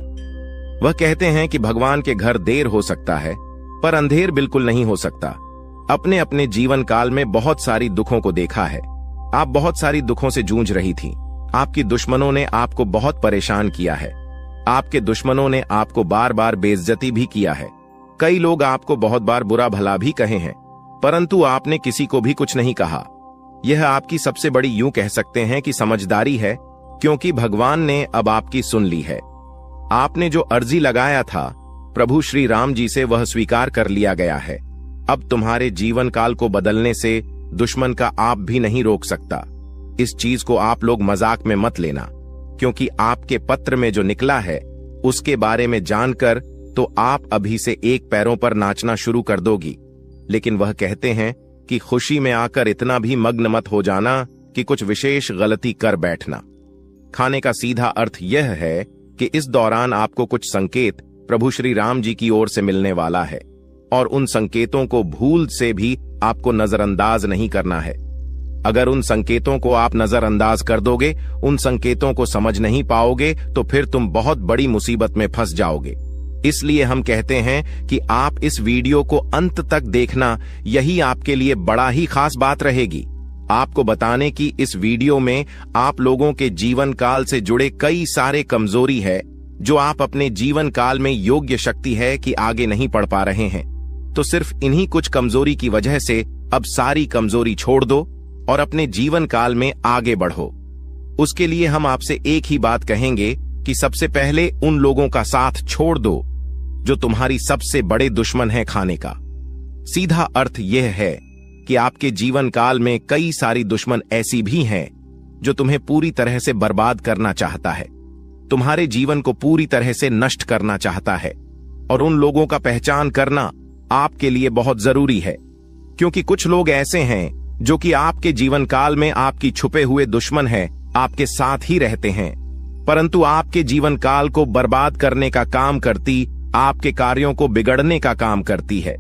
वह कहते हैं कि भगवान के घर देर हो सकता है पर अंधेर बिल्कुल नहीं हो सकता। अपने अपने जीवन काल में बहुत सारी दुखों को देखा है। आप बहुत सारी दुखों से जूझ रही थी। आपकी दुश्मनों ने आपको बहुत परेशान किया है। आपके दुश्मनों ने आपको बार बार बेइज्जती भी किया है। कई लोग आपको बहुत बार बुरा भला भी कहे हैं, परंतु आपने किसी को भी कुछ नहीं कहा। यह आपकी सबसे बड़ी, यूं कह सकते हैं कि समझदारी है, क्योंकि भगवान ने अब आपकी सुन ली है। आपने जो अर्जी लगाया था प्रभु श्री राम जी से, वह स्वीकार कर लिया गया है। अब तुम्हारे जीवन काल को बदलने से दुश्मन का आप भी नहीं रोक सकता। इस चीज को आप लोग मजाक में मत लेना, क्योंकि आपके पत्र में जो निकला है उसके बारे में जानकर तो आप अभी से एक पैरों पर नाचना शुरू कर दोगी। लेकिन वह कहते हैं कि खुशी में आकर इतना भी मग्न मत हो जाना कि कुछ विशेष गलती कर बैठना। खाने का सीधा अर्थ यह है कि इस दौरान आपको कुछ संकेत प्रभु श्री राम जी की ओर से मिलने वाला है, और उन संकेतों को भूल से भी आपको नजरअंदाज नहीं करना है। अगर उन संकेतों को आप नजरअंदाज कर दोगे, उन संकेतों को समझ नहीं पाओगे, तो फिर तुम बहुत बड़ी मुसीबत में फंस जाओगे। इसलिए हम कहते हैं कि आप इस वीडियो को अंत तक देखना, यही आपके लिए बड़ा ही खास बात रहेगी। आपको बताने की इस वीडियो में आप लोगों के जीवन काल से जुड़े कई सारे कमजोरी है, जो आप अपने जीवन काल में योग्य शक्ति है कि आगे नहीं बढ़ पा रहे हैं। तो सिर्फ इन्हीं कुछ कमजोरी की वजह से अब सारी कमजोरी छोड़ दो और अपने जीवन काल में आगे बढ़ो। उसके लिए हम आपसे एक ही बात कहेंगे कि सबसे पहले उन लोगों का साथ छोड़ दो जो तुम्हारी सबसे बड़े दुश्मन है खाने का। सीधा अर्थ यह है कि आपके जीवन काल में कई सारी दुश्मन ऐसी भी हैं जो तुम्हें पूरी तरह से बर्बाद करना चाहता है, तुम्हारे जीवन को पूरी तरह से नष्ट करना चाहता है। और उन लोगों का पहचान करना आपके लिए बहुत जरूरी है, क्योंकि कुछ लोग ऐसे हैं जो कि आपके जीवन काल में आपकी छुपे हुए दुश्मन है, आपके साथ ही रहते हैं, परंतु आपके जीवन काल को बर्बाद करने का काम करती, आपके कार्यों को बिगड़ने का काम करती है।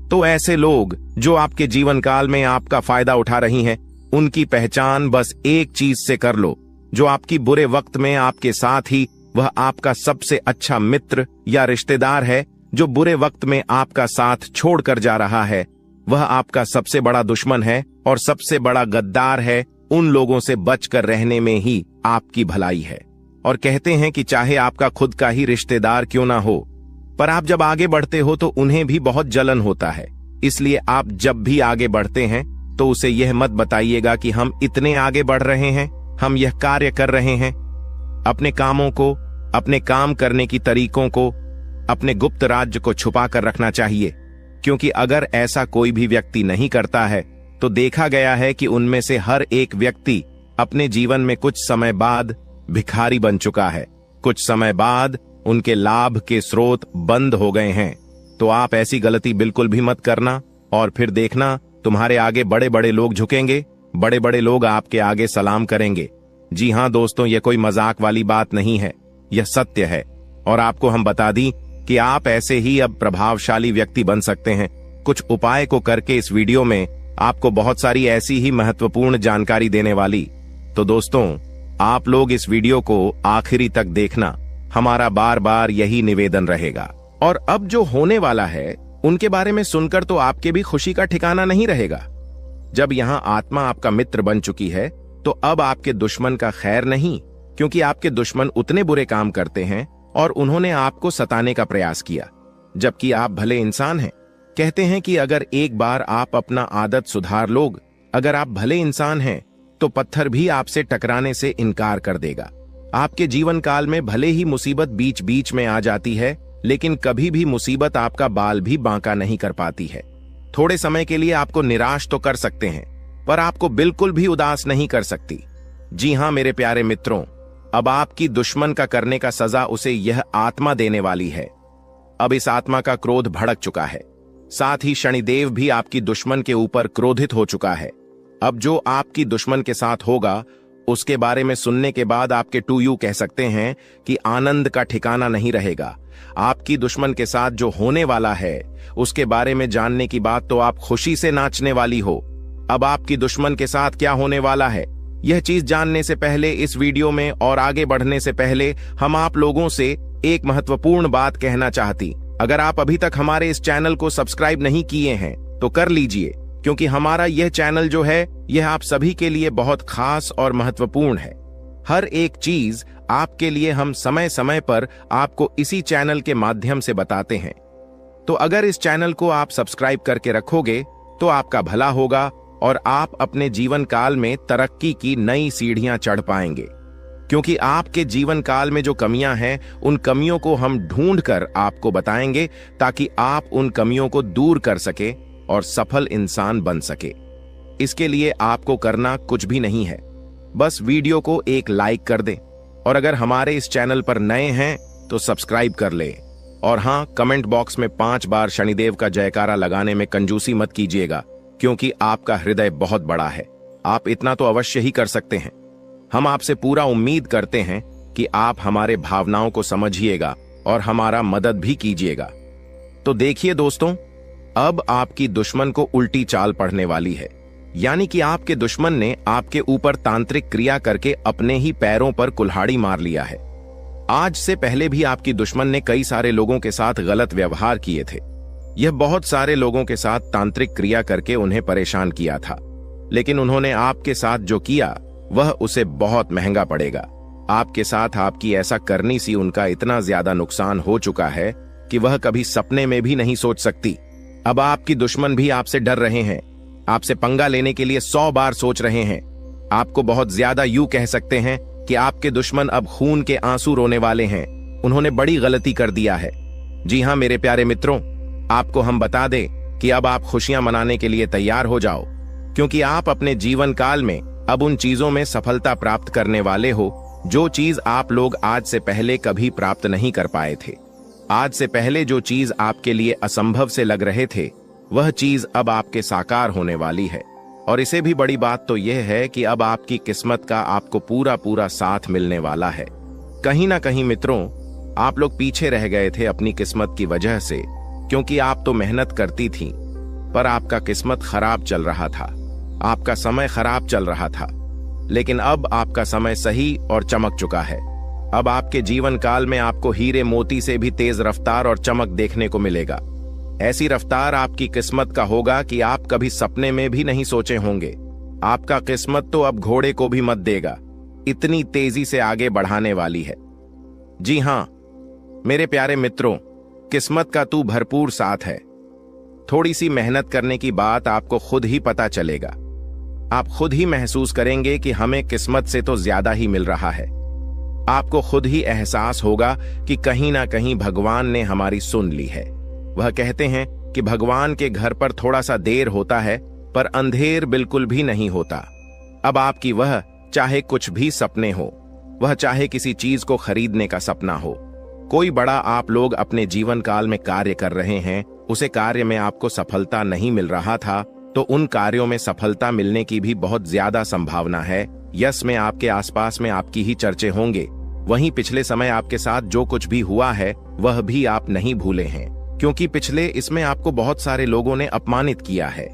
तो ऐसे लोग जो आपके जीवन काल में आपका फायदा उठा रही हैं, उनकी पहचान बस एक चीज से कर लो, जो आपकी बुरे वक्त में आपके साथ ही वह आपका सबसे अच्छा मित्र या रिश्तेदार है, जो बुरे वक्त में आपका साथ छोड़कर जा रहा है, वह आपका सबसे बड़ा दुश्मन है और सबसे बड़ा गद्दार है। उन लोगों से बचकर रहने में ही आपकी भलाई है। और कहते हैं कि चाहे आपका खुद का ही रिश्तेदार क्यों ना हो, पर आप जब आगे बढ़ते हो तो उन्हें भी बहुत जलन होता है। इसलिए आप जब भी आगे बढ़ते हैं तो उसे यह मत बताइएगा कि हम इतने आगे बढ़ रहे हैं, हम यह कार्य कर रहे हैं। अपने कामों को, अपने काम करने की तरीकों को, अपने गुप्त राज्य को छुपा कर रखना चाहिए, क्योंकि अगर ऐसा कोई भी व्यक्ति नहीं करता है तो देखा गया है कि उनमें से हर एक व्यक्ति अपने जीवन में कुछ समय बाद भिखारी बन चुका है, कुछ समय बाद उनके लाभ के स्रोत बंद हो गए हैं। तो आप ऐसी गलती बिल्कुल भी मत करना, और फिर देखना तुम्हारे आगे बड़े बड़े लोग झुकेंगे, बड़े बड़े लोग आपके आगे सलाम करेंगे। जी हां दोस्तों, यह कोई मजाक वाली बात नहीं है, यह सत्य है। और आपको हम बता दी कि आप ऐसे ही अब प्रभावशाली व्यक्ति बन सकते हैं। कुछ उपाय को करके इस वीडियो में आपको बहुत सारी ऐसी ही महत्वपूर्ण जानकारी देने वाली। तो दोस्तों, आप लोग इस वीडियो को आखिरी तक देखना, हमारा बार बार यही निवेदन रहेगा। और अब जो होने वाला है उनके बारे में सुनकर तो आपके भी खुशी का ठिकाना नहीं रहेगा। जब यहाँ आत्मा आपका मित्र बन चुकी है तो अब आपके दुश्मन का खैर नहीं, क्योंकि आपके दुश्मन उतने बुरे काम करते हैं और उन्होंने आपको सताने का प्रयास किया, जबकि आप भले इंसान हैं। कहते हैं कि अगर एक बार आप अपना आदत सुधार लोग, अगर आप भले इंसान हैं, तो पत्थर भी आपसे टकराने से इनकार कर देगा। आपके जीवन काल में भले ही मुसीबत बीच बीच में आ जाती है, लेकिन कभी भी मुसीबत आपका बाल भी बांका नहीं कर पाती है। थोड़े समय के लिए आपको निराश तो कर सकते हैं, पर आपको बिल्कुल भी उदास नहीं कर सकती। जी हां मेरे प्यारे मित्रों, अब आपकी दुश्मन का करने का सजा उसे यह आत्मा देने वाली है। अब इस आत्मा का क्रोध भड़क चुका है, साथ ही शनिदेव भी आपकी दुश्मन के ऊपर क्रोधित हो चुका है। अब जो आपकी दुश्मन के साथ होगा उसके बारे में सुनने के बाद आपके टू यू कह सकते हैं कि आनंद का ठिकाना नहीं रहेगा। आपकी दुश्मन के साथ जो होने वाला है उसके बारे में जानने की बात तो आप खुशी से नाचने वाली हो। अब आपकी दुश्मन के साथ क्या होने वाला है, यह चीज जानने से पहले इस वीडियो में और आगे बढ़ने से पहले हम आप लोगों से एक महत्वपूर्ण बात कहना चाहती। अगर आप अभी तक हमारे इस चैनल को सब्सक्राइब नहीं किए हैं तो कर लीजिए, क्योंकि हमारा यह चैनल जो है यह आप सभी के लिए बहुत खास और महत्वपूर्ण है। हर एक चीज आपके लिए हम समय समय पर आपको इसी चैनल के माध्यम से बताते हैं। तो अगर इस चैनल को आप सब्सक्राइब करके रखोगे तो आपका भला होगा और आप अपने जीवन काल में तरक्की की नई सीढ़ियां चढ़ पाएंगे, क्योंकि आपके जीवन काल में जो कमियां हैं उन कमियों को हम ढूंढकर आपको बताएंगे ताकि आप उन कमियों को दूर कर सके और सफल इंसान बन सके। इसके लिए आपको करना कुछ भी नहीं है, बस वीडियो को एक लाइक कर दें और अगर हमारे इस चैनल पर नए हैं तो सब्सक्राइब कर ले। और हां, कमेंट बॉक्स में 5 बार शनिदेव का जयकारा लगाने में कंजूसी मत कीजिएगा, क्योंकि आपका हृदय बहुत बड़ा है। आप इतना तो अवश्य ही कर सकते हैं। हम आपसे पूरा उम्मीद करते हैं कि आप हमारे भावनाओं को समझिएगा और हमारा मदद भी कीजिएगा। तो देखिए दोस्तों, अब आपकी दुश्मन को उल्टी चाल पड़ने वाली है, यानी कि आपके दुश्मन ने आपके ऊपर तांत्रिक क्रिया करके अपने ही पैरों पर कुल्हाड़ी मार लिया है। आज से पहले भी आपकी दुश्मन ने कई सारे लोगों के साथ गलत व्यवहार किए थे। यह बहुत सारे लोगों के साथ तांत्रिक क्रिया करके उन्हें परेशान किया था, लेकिन उन्होंने आपके साथ जो किया वह उसे बहुत महंगा पड़ेगा। आपके साथ आपकी ऐसा करनी सी उनका इतना ज्यादा नुकसान हो चुका है कि वह कभी सपने में भी नहीं सोच सकती। अब आपकी दुश्मन भी आपसे डर रहे हैं, आपसे पंगा लेने के लिए 100 बार सोच रहे हैं। आपको बहुत ज्यादा यूं कह सकते हैं कि आपके दुश्मन अब खून के आंसू रोने वाले हैं। उन्होंने बड़ी गलती कर दिया है। जी हां मेरे प्यारे मित्रों, आपको हम बता दें कि अब आप खुशियां मनाने के लिए तैयार हो जाओ, क्योंकि आप अपने जीवन काल में अब उन चीजों में सफलता प्राप्त करने वाले हो जो चीज आप लोग आज से पहले कभी प्राप्त नहीं कर पाए थे। आज से पहले जो चीज आपके लिए असंभव से लग रहे थे वह चीज अब आपके साकार होने वाली है। और इससे भी बड़ी बात तो यह है कि अब आपकी किस्मत का आपको पूरा पूरा साथ मिलने वाला है। कहीं ना कहीं मित्रों, आप लोग पीछे रह गए थे अपनी किस्मत की वजह से, क्योंकि आप तो मेहनत करती थी, पर आपका किस्मत खराब चल रहा था, आपका समय खराब चल रहा था। लेकिन अब आपका समय सही और चमक चुका है। अब आपके जीवन काल में आपको हीरे मोती से भी तेज रफ्तार और चमक देखने को मिलेगा। ऐसी रफ्तार आपकी किस्मत का होगा कि आप कभी सपने में भी नहीं सोचे होंगे। आपका किस्मत तो अब घोड़े को भी मत देगा, इतनी तेजी से आगे बढ़ाने वाली है। जी हां मेरे प्यारे मित्रों, किस्मत का तू भरपूर साथ है। थोड़ी सी मेहनत करने की बात आपको खुद ही पता चलेगा। आप खुद ही महसूस करेंगे कि हमें किस्मत से तो ज्यादा ही मिल रहा है। आपको खुद ही एहसास होगा कि कहीं ना कहीं भगवान ने हमारी सुन ली है। वह कहते हैं कि भगवान के घर पर थोड़ा सा देर होता है, पर अंधेर बिल्कुल भी नहीं होता। अब आपकी वह चाहे कुछ भी सपने हो, वह चाहे किसी चीज को खरीदने का सपना हो, कोई बड़ा आप लोग अपने जीवन काल में कार्य कर रहे हैं, उसे कार्य में आपको सफलता नहीं मिल रहा था, तो उन कार्यों में सफलता मिलने की भी बहुत ज्यादा संभावना है। यश में आपके आसपास में आपकी ही चर्चे होंगे। वहीं पिछले समय आपके साथ जो कुछ भी हुआ है वह भी आप नहीं भूले हैं, क्योंकि पिछले इसमें आपको बहुत सारे लोगों ने अपमानित किया है।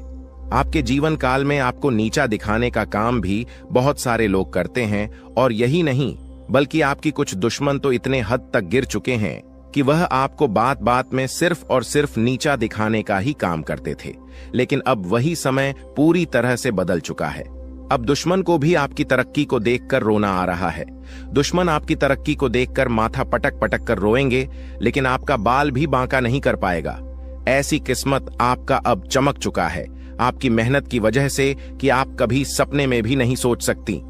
आपके जीवन काल में आपको नीचा दिखाने का काम भी बहुत सारे लोग करते हैं, और यही नहीं बल्कि आपकी कुछ दुश्मन तो इतने हद तक गिर चुके हैं कि वह आपको बात बात में सिर्फ और सिर्फ नीचा दिखाने का ही काम करते थे। लेकिन अब वही समय पूरी तरह से बदल चुका है। अब दुश्मन को भी आपकी तरक्की को देखकर रोना आ रहा है। दुश्मन आपकी तरक्की को देखकर माथा पटक पटक कर रोएंगे, लेकिन आपका बाल भी बांका नहीं कर पाएगा। ऐसी किस्मत आपका अब चमक चुका है, आपकी मेहनत की वजह से कि आप कभी सपने में भी नहीं सोच सकती।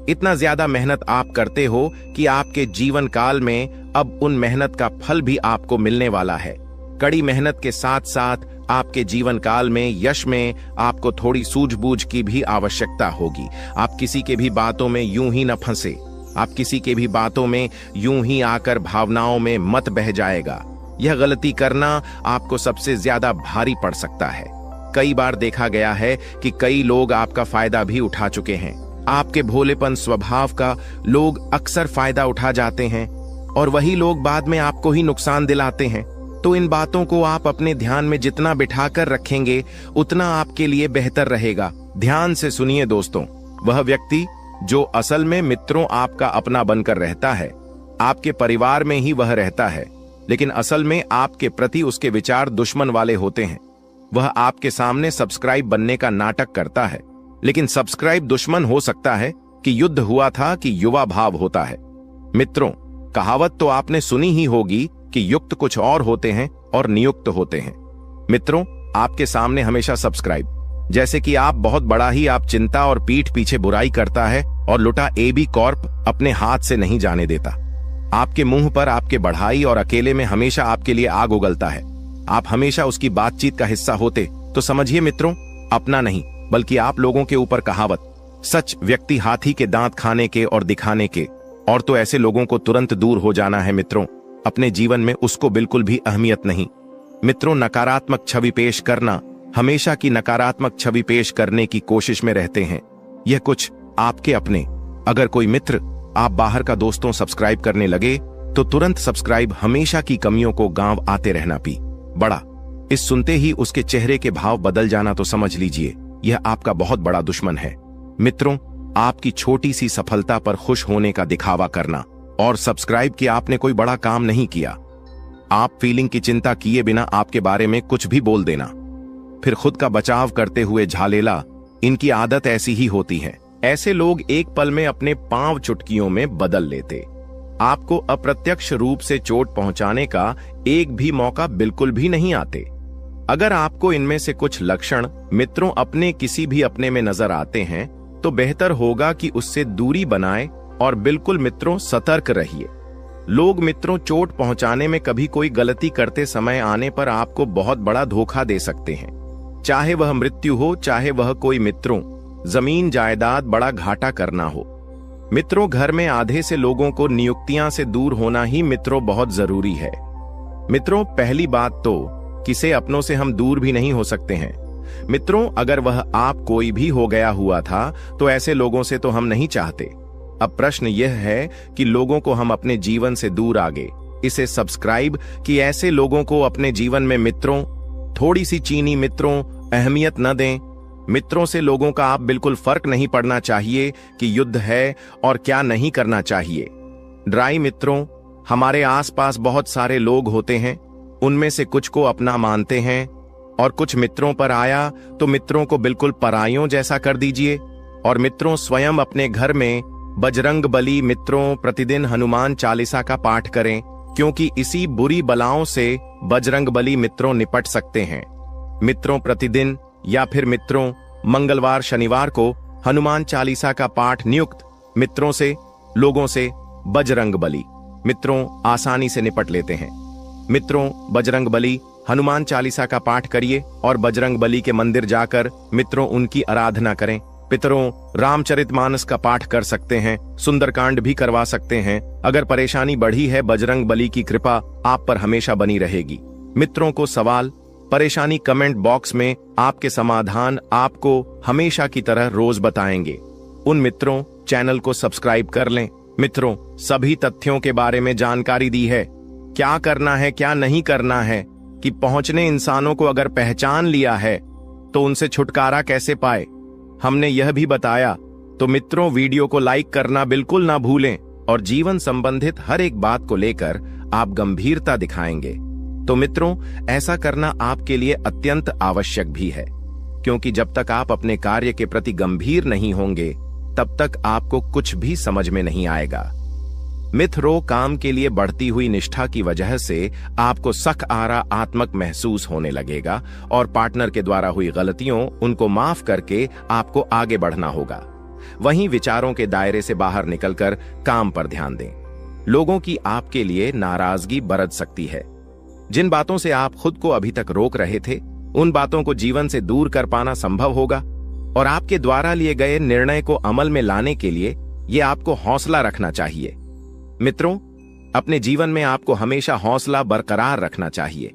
इतना ज्यादा मेहनत आप करते हो कि आपके जीवन काल में अब उन मेहनत का फल भी आपको मिलने वाला है। कड़ी मेहनत के साथ साथ आपके जीवन काल में यश में आपको थोड़ी सूझबूझ की भी आवश्यकता होगी। आप किसी के भी बातों में यूं ही न फंसे, आप किसी के भी बातों में यूं ही आकर भावनाओं में मत बह जाएगा। यह गलती करना आपको सबसे ज्यादा भारी पड़ सकता है। कई बार देखा गया है कि कई लोग आपका फायदा भी उठा चुके हैं। आपके भोलेपन स्वभाव का लोग अक्सर फायदा उठा जाते हैं। और वही लोग बाद में आपको ही नुकसान दिलाते हैं। तो इन बातों को आप अपने ध्यान में जितना बिठाकर रखेंगे उतना आपके लिए बेहतर रहेगा। ध्यान से सुनिए दोस्तों, वह व्यक्ति जो असल में मित्रों आपका अपना बनकर रहता है, आपके परिवार में ही वह रहता है, लेकिन असल में आपके प्रति उसके विचार दुश्मन वाले होते हैं। वह आपके सामने सब्सक्राइब बनने का नाटक करता है, लेकिन सब्सक्राइब दुश्मन हो सकता है कि युद्ध हुआ था कि युवा भाव होता है। मित्रों, कहावत तो आपने सुनी ही होगी कि युक्त कुछ और होते हैं और नियुक्त होते हैं। मित्रों, आपके सामने हमेशा सब्सक्राइब, जैसे कि आप बहुत बड़ा ही आप चिंता और पीठ पीछे बुराई करता है और लुटा AB कॉर्प अपने हाथ से नहीं जाने देता। आपके मुंह पर आपके बढ़ाई और अकेले में हमेशा आपके लिए आग उगलता है। आप हमेशा उसकी बातचीत का हिस्सा होते तो समझिए मित्रों, अपना नहीं बल्कि आप लोगों के ऊपर कहावत, सच व्यक्ति हाथी के दांत खाने के और दिखाने के, और तो ऐसे लोगों को तुरंत दूर हो जाना है मित्रों। अपने जीवन में उसको बिल्कुल भी अहमियत नहीं। मित्रों, नकारात्मक छवि पेश करना, हमेशा की नकारात्मक छवि पेश करने की कोशिश में रहते हैं। यह कुछ आपके अपने। अगर कोई मित्र आप बाहर का दोस्तों सब्सक्राइब करने लगे तो तुरंत सब्सक्राइब हमेशा की कमियों को गांव आते रहना पी बड़ा। इस सुनते ही उसके चेहरे के भाव बदल जाना तो समझ लीजिए यह आपका बहुत बड़ा दुश्मन है। मित्रों, आपकी छोटी सी सफलता पर खुश होने का दिखावा करना और सब्सक्राइब किया आपने कोई बड़ा काम नहीं किया। आप फीलिंग की चिंता किए बिना आपके बारे में कुछ भी बोल देना, फिर खुद का बचाव करते हुए झालेला, इनकी आदत ऐसी ही होती है। ऐसे लोग एक पल में अपने पांव चुटकियों में बदल लेते। आपको अप्रत्यक्ष रूप से चोट पहुंचाने का एक भी मौका बिल्कुल भी नहीं आते। अगर आपको इनमें से कुछ लक्षण मित्रों अपने किसी भी अपने में नजर आते हैं तो बेहतर होगा कि उससे दूरी बनाए और बिल्कुल मित्रों सतर्क रहिए। लोग मित्रों चोट पहुंचाने में कभी कोई गलती करते समय आने पर आपको बहुत बड़ा धोखा दे सकते हैं। चाहे वह मृत्यु हो, चाहे वह कोई मित्रों जमीन जायदाद बड़ा घाटा करना हो। मित्रों, घर में आधे से लोगों को नियुक्तियां से दूर होना ही मित्रों बहुत जरूरी है। मित्रों, पहली बात तो किसे अपनों से हम दूर भी नहीं हो सकते हैं। मित्रों, अगर वह आप कोई भी हो गया हुआ था तो ऐसे लोगों से तो हम नहीं चाहते। अब प्रश्न यह है कि लोगों को हम अपने जीवन से दूर आगे इसे सब्सक्राइब कि ऐसे लोगों को अपने जीवन में मित्रों थोड़ी सी चीनी मित्रों अहमियत न दें। मित्रों से लोगों का आप बिल्कुल फर्क नहीं पड़ना चाहिए कि युद्ध है और क्या नहीं करना चाहिए। ड्राई मित्रों, हमारे आसपास बहुत सारे लोग होते हैं, उनमें से कुछ को अपना मानते हैं और कुछ मित्रों पर आया तो मित्रों को बिल्कुल परायों जैसा कर दीजिए। और मित्रों, स्वयं अपने घर में बजरंग बली मित्रों प्रतिदिन हनुमान चालीसा का पाठ करें, क्योंकि इसी बुरी बलाओं से बजरंग बली मित्रों निपट सकते हैं। मित्रों, प्रतिदिन या फिर मित्रों मंगलवार शनिवार को हनुमान चालीसा का पाठ नियुक्त मित्रों से लोगों से बजरंग बली मित्रों आसानी से निपट लेते हैं। मित्रों, बजरंग बली हनुमान चालीसा का पाठ करिए और बजरंग बली के मंदिर जाकर मित्रों उनकी आराधना करें। पितरों, रामचरितमानस का पाठ कर सकते हैं, सुंदरकांड भी करवा सकते हैं। अगर परेशानी बढ़ी है, बजरंग बली की कृपा आप पर हमेशा बनी रहेगी। मित्रों को सवाल परेशानी कमेंट बॉक्स में आपके समाधान आपको हमेशा की तरह रोज बताएंगे। उन मित्रों चैनल को सब्सक्राइब कर लें। मित्रों, सभी तथ्यों के बारे में जानकारी दी है, क्या करना है क्या नहीं करना है, कि पहुंचने इंसानों को अगर पहचान लिया है तो उनसे छुटकारा कैसे पाए, हमने यह भी बताया। तो मित्रों, वीडियो को लाइक करना बिल्कुल ना भूलें और जीवन संबंधित हर एक बात को लेकर आप गंभीरता दिखाएंगे। तो मित्रों, ऐसा करना आपके लिए अत्यंत आवश्यक भी है, क्योंकि जब तक आप अपने कार्य के प्रति गंभीर नहीं होंगे तब तक आपको कुछ भी समझ में नहीं आएगा। मित्रों, काम के लिए बढ़ती हुई निष्ठा की वजह से आपको सकारात्मक महसूस होने लगेगा और पार्टनर के द्वारा हुई गलतियों उनको माफ करके आपको आगे बढ़ना होगा। वहीं विचारों के दायरे से बाहर निकलकर काम पर ध्यान दें। लोगों की आपके लिए नाराजगी बरत सकती है। जिन बातों से आप खुद को अभी तक रोक रहे थे, उन बातों को जीवन से दूर कर पाना संभव होगा और आपके द्वारा लिए गए निर्णय को अमल में लाने के लिए ये आपको हौसला रखना चाहिए। मित्रों, अपने जीवन में आपको हमेशा हौसला बरकरार रखना चाहिए।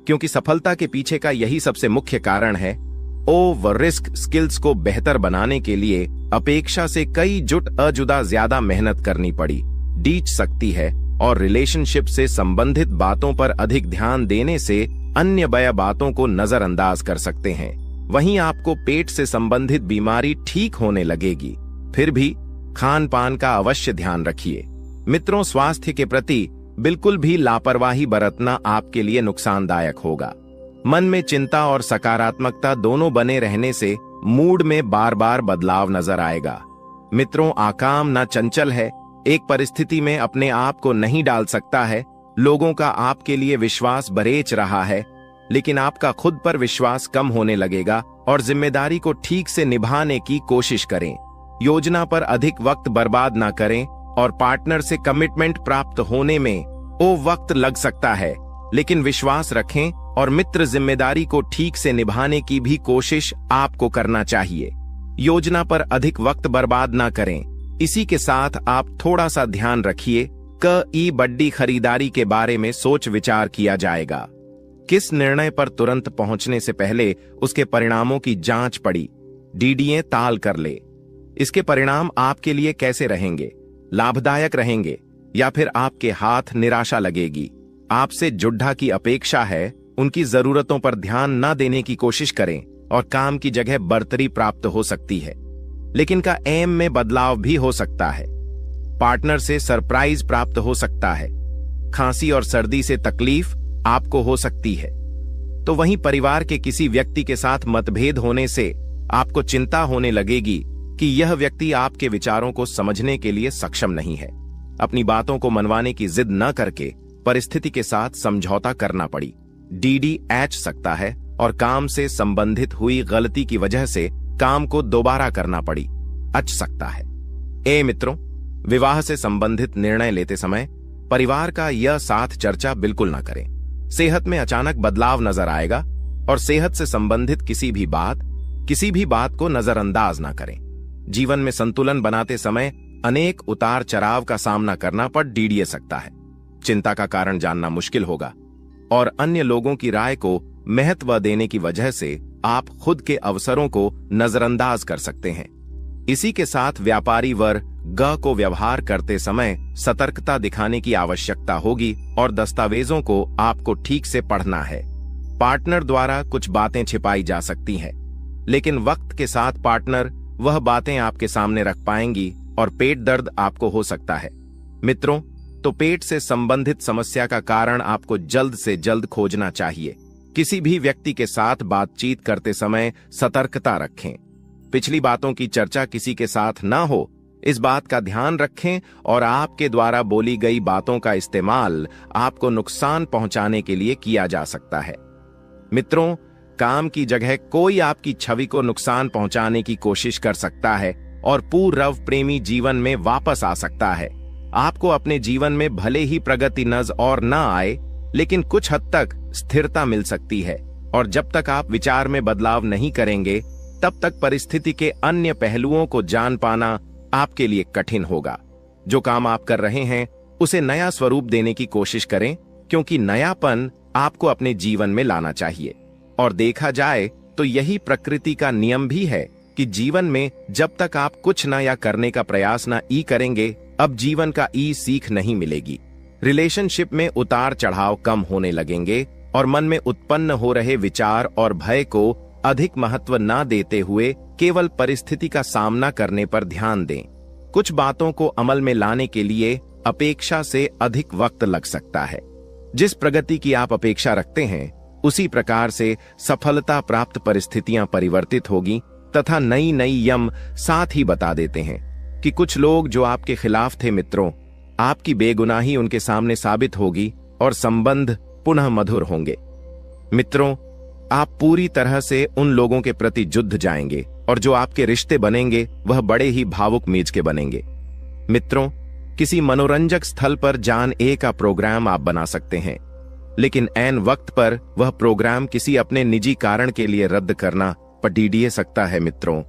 क्योंकि सफलता के पीछे का यही सबसे मुख्य कारण है। रिस्क स्किल्स को बेहतर बनाने के लिए अपेक्षा से कई जुट अजुदा ज्यादा मेहनत करनी पड़ी। डीच सकती है और रिलेशनशिप से संबंधित बातों पर अधिक ध्यान देने से अन्य बया बातों को नजरअंदाज कर सकते हैं। वहीं आपको पेट से संबंधित बीमारी ठीक होने लगेगी। फिर भी खान पान का अवश्य ध्यान रखिए। मित्रों, स्वास्थ्य के प्रति बिल्कुल भी लापरवाही बरतना आपके लिए नुकसानदायक होगा। मन में चिंता और सकारात्मकता दोनों बने रहने से मूड में बार बार बदलाव नजर आएगा। मित्रों, आकाम ना चंचल है, एक परिस्थिति में अपने आप को नहीं डाल सकता है। लोगों का आपके लिए विश्वास बरेच रहा है, लेकिन आपका खुद पर विश्वास कम होने लगेगा और जिम्मेदारी को ठीक से निभाने की कोशिश करें। योजना पर अधिक वक्त बर्बाद ना करें और पार्टनर से कमिटमेंट प्राप्त होने में वक्त लग सकता है, लेकिन विश्वास रखें और मित्र जिम्मेदारी को ठीक से निभाने की भी कोशिश आपको करना चाहिए। योजना पर अधिक वक्त बर्बाद ना करें। इसी के साथ आप थोड़ा सा ध्यान रखिए कि बड़ी खरीदारी के बारे में सोच विचार किया जाएगा। किस निर्णय पर तुरंत पहुंचने से पहले उसके परिणामों की जांच पड़ी डीडीए ताल कर ले। इसके परिणाम आपके लिए कैसे रहेंगे, लाभदायक रहेंगे या फिर आपके हाथ निराशा लगेगी। आपसे जुड्ढा की अपेक्षा है, उनकी जरूरतों पर ध्यान न देने की कोशिश करें और काम की जगह बढ़तरी प्राप्त हो सकती है, लेकिन का एम में बदलाव भी हो सकता है। पार्टनर से सरप्राइज प्राप्त हो सकता है। खांसी और सर्दी से तकलीफ आपको हो सकती है। तो वहीं परिवार के किसी व्यक्ति के साथ मतभेद होने से आपको चिंता होने लगेगी कि यह व्यक्ति आपके विचारों को समझने के लिए सक्षम नहीं है। अपनी बातों को मनवाने की जिद न करके परिस्थिति के साथ समझौता करना पड़ी। डीडी एच सकता है और काम से संबंधित हुई गलती की वजह से काम को दोबारा करना पड़ी अच सकता है। मित्रों, विवाह से संबंधित निर्णय लेते समय परिवार का यह साथ चर्चा बिल्कुल ना करें। सेहत में अचानक बदलाव नजर आएगा और सेहत से संबंधित किसी भी बात को नजरअंदाज ना करें। जीवन में संतुलन बनाते समय अनेक उतार चढ़ाव का सामना करना पड़ डीडीए सकता है। चिंता का कारण जानना मुश्किल होगा और अन्य लोगों की राय को महत्व देने की वजह से आप खुद के अवसरों को नजरअंदाज कर सकते हैं। इसी के साथ व्यापारी वर्ग को व्यवहार करते समय सतर्कता दिखाने की आवश्यकता होगी और दस्तावेजों को आपको ठीक से पढ़ना है। पार्टनर द्वारा कुछ बातें छिपाई जा सकती हैं, लेकिन वक्त के साथ पार्टनर वह बातें आपके सामने रख पाएंगी और पेट दर्द आपको हो सकता है। मित्रों, तो पेट से संबंधित समस्या का कारण आपको जल्द से जल्द खोजना चाहिए। किसी भी व्यक्ति के साथ बातचीत करते समय सतर्कता रखें। पिछली बातों की चर्चा किसी के साथ ना हो, इस बात का ध्यान रखें और आपके द्वारा बोली गई बातों का इस्तेमाल आपको नुकसान पहुंचाने के लिए किया जा सकता है। मित्रों, काम की जगह कोई आपकी छवि को नुकसान पहुंचाने की कोशिश कर सकता है और पूर्व प्रेमी जीवन में वापस आ सकता है। आपको अपने जीवन में भले ही प्रगति नजर और न आए, लेकिन कुछ हद तक स्थिरता मिल सकती है और जब तक आप विचार में बदलाव नहीं करेंगे, तब तक परिस्थिति के अन्य पहलुओं को जान पाना आपके लिए कठिन होगा। जो काम आप कर रहे हैं उसे नया स्वरूप देने की कोशिश करें, क्योंकि नयापन आपको अपने जीवन में लाना चाहिए। और देखा जाए तो यही प्रकृति का नियम भी है कि जीवन में जब तक आप कुछ नया करने का प्रयास न करेंगे, अब जीवन का सीख नहीं मिलेगी। रिलेशनशिप में उतार चढ़ाव कम होने लगेंगे और मन में उत्पन्न हो रहे विचार और भय को अधिक महत्व न देते हुए केवल परिस्थिति का सामना करने पर ध्यान दें। कुछ बातों को अमल में लाने के लिए अपेक्षा से अधिक वक्त लग सकता है। जिस प्रगति की आप अपेक्षा रखते हैं, उसी प्रकार से सफलता प्राप्त परिस्थितियां परिवर्तित होगी तथा नई नई यम साथ ही बता देते हैं कि कुछ लोग जो आपके खिलाफ थे, मित्रों, आपकी बेगुनाही उनके सामने साबित होगी और संबंध पुनः मधुर होंगे। मित्रों, आप पूरी तरह से उन लोगों के प्रति जुड़ जाएंगे और जो आपके रिश्ते बनेंगे वह बड़े ही भावुक मीज के बनेंगे। मित्रों, किसी मनोरंजक स्थल पर जान का प्रोग्राम आप बना सकते हैं, लेकिन ऐन वक्त पर वह प्रोग्राम किसी अपने निजी कारण के लिए रद्द करना पड़ीडिए सकता है। मित्रों,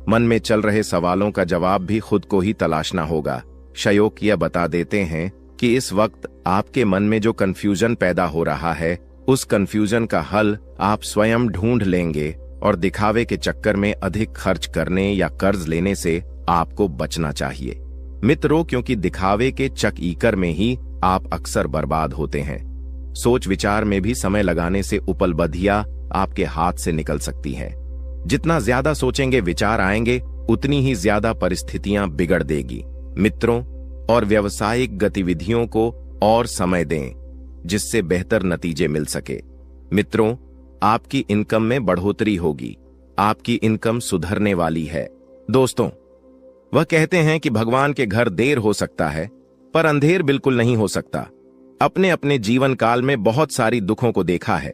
मन में चल रहे सवालों का जवाब भी खुद को ही तलाशना होगा। शयोक यह बता देते हैं कि इस वक्त आपके मन में जो कंफ्यूजन पैदा हो रहा है, उस कंफ्यूजन का हल आप स्वयं ढूंढ लेंगे और दिखावे के चक्कर में अधिक खर्च करने या कर्ज लेने से आपको बचना चाहिए। मित्रों, क्योंकि दिखावे के चक-ईकर में ही आप अक्सर बर्बाद होते हैं। सोच विचार में भी समय लगाने से उपलब्धियां आपके हाथ से निकल सकती हैं। जितना ज्यादा सोचेंगे विचार आएंगे, उतनी ही ज्यादा परिस्थितियां बिगड़ देगी। मित्रों, और व्यावसायिक गतिविधियों को और समय दें, जिससे बेहतर नतीजे मिल सके। मित्रों, आपकी इनकम में बढ़ोतरी होगी। आपकी इनकम सुधरने वाली है। दोस्तों, वह कहते हैं कि भगवान के घर देर हो सकता है, पर अंधेर बिल्कुल नहीं हो सकता। अपने अपने जीवन काल में बहुत सारी दुखों को देखा है।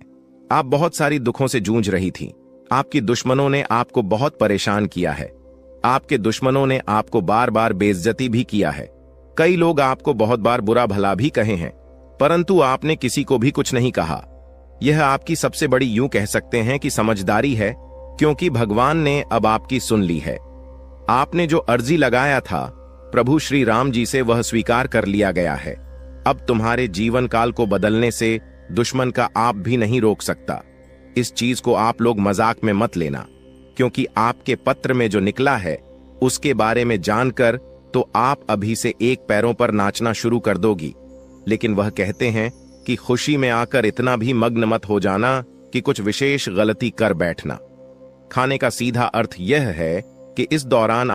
आप बहुत सारी दुखों से जूझ रही थी। आपकी दुश्मनों ने आपको बहुत परेशान किया है। आपके दुश्मनों ने आपको बार बार बेइज्जती भी किया है। कई लोग आपको बहुत बार बुरा भला भी कहे हैं, परंतु आपने किसी को भी कुछ नहीं कहा। यह आपकी सबसे बड़ी, यूं कह सकते हैं कि समझदारी है, क्योंकि भगवान ने अब आपकी सुन ली है। आपने जो अर्जी लगाया था प्रभु श्री राम जी से, वह स्वीकार कर लिया गया है। अब तुम्हारे जीवन काल को बदलने से दुश्मन का आप भी नहीं रोक सकता। इस चीज को आप लोग मजाक में मत लेना, क्योंकि आपके पत्र में जो निकला है उसके बारे में जानकर तो आप अभी से एक पैरों पर नाचना शुरू कर दोगी। लेकिन वह कहते हैं कि खुशी में आकर इतना भी मग्न मत हो जाना कि कुछ विशेष गलती कर बैठना। खाने का सीधा अर्थ यह है कि इस दौरान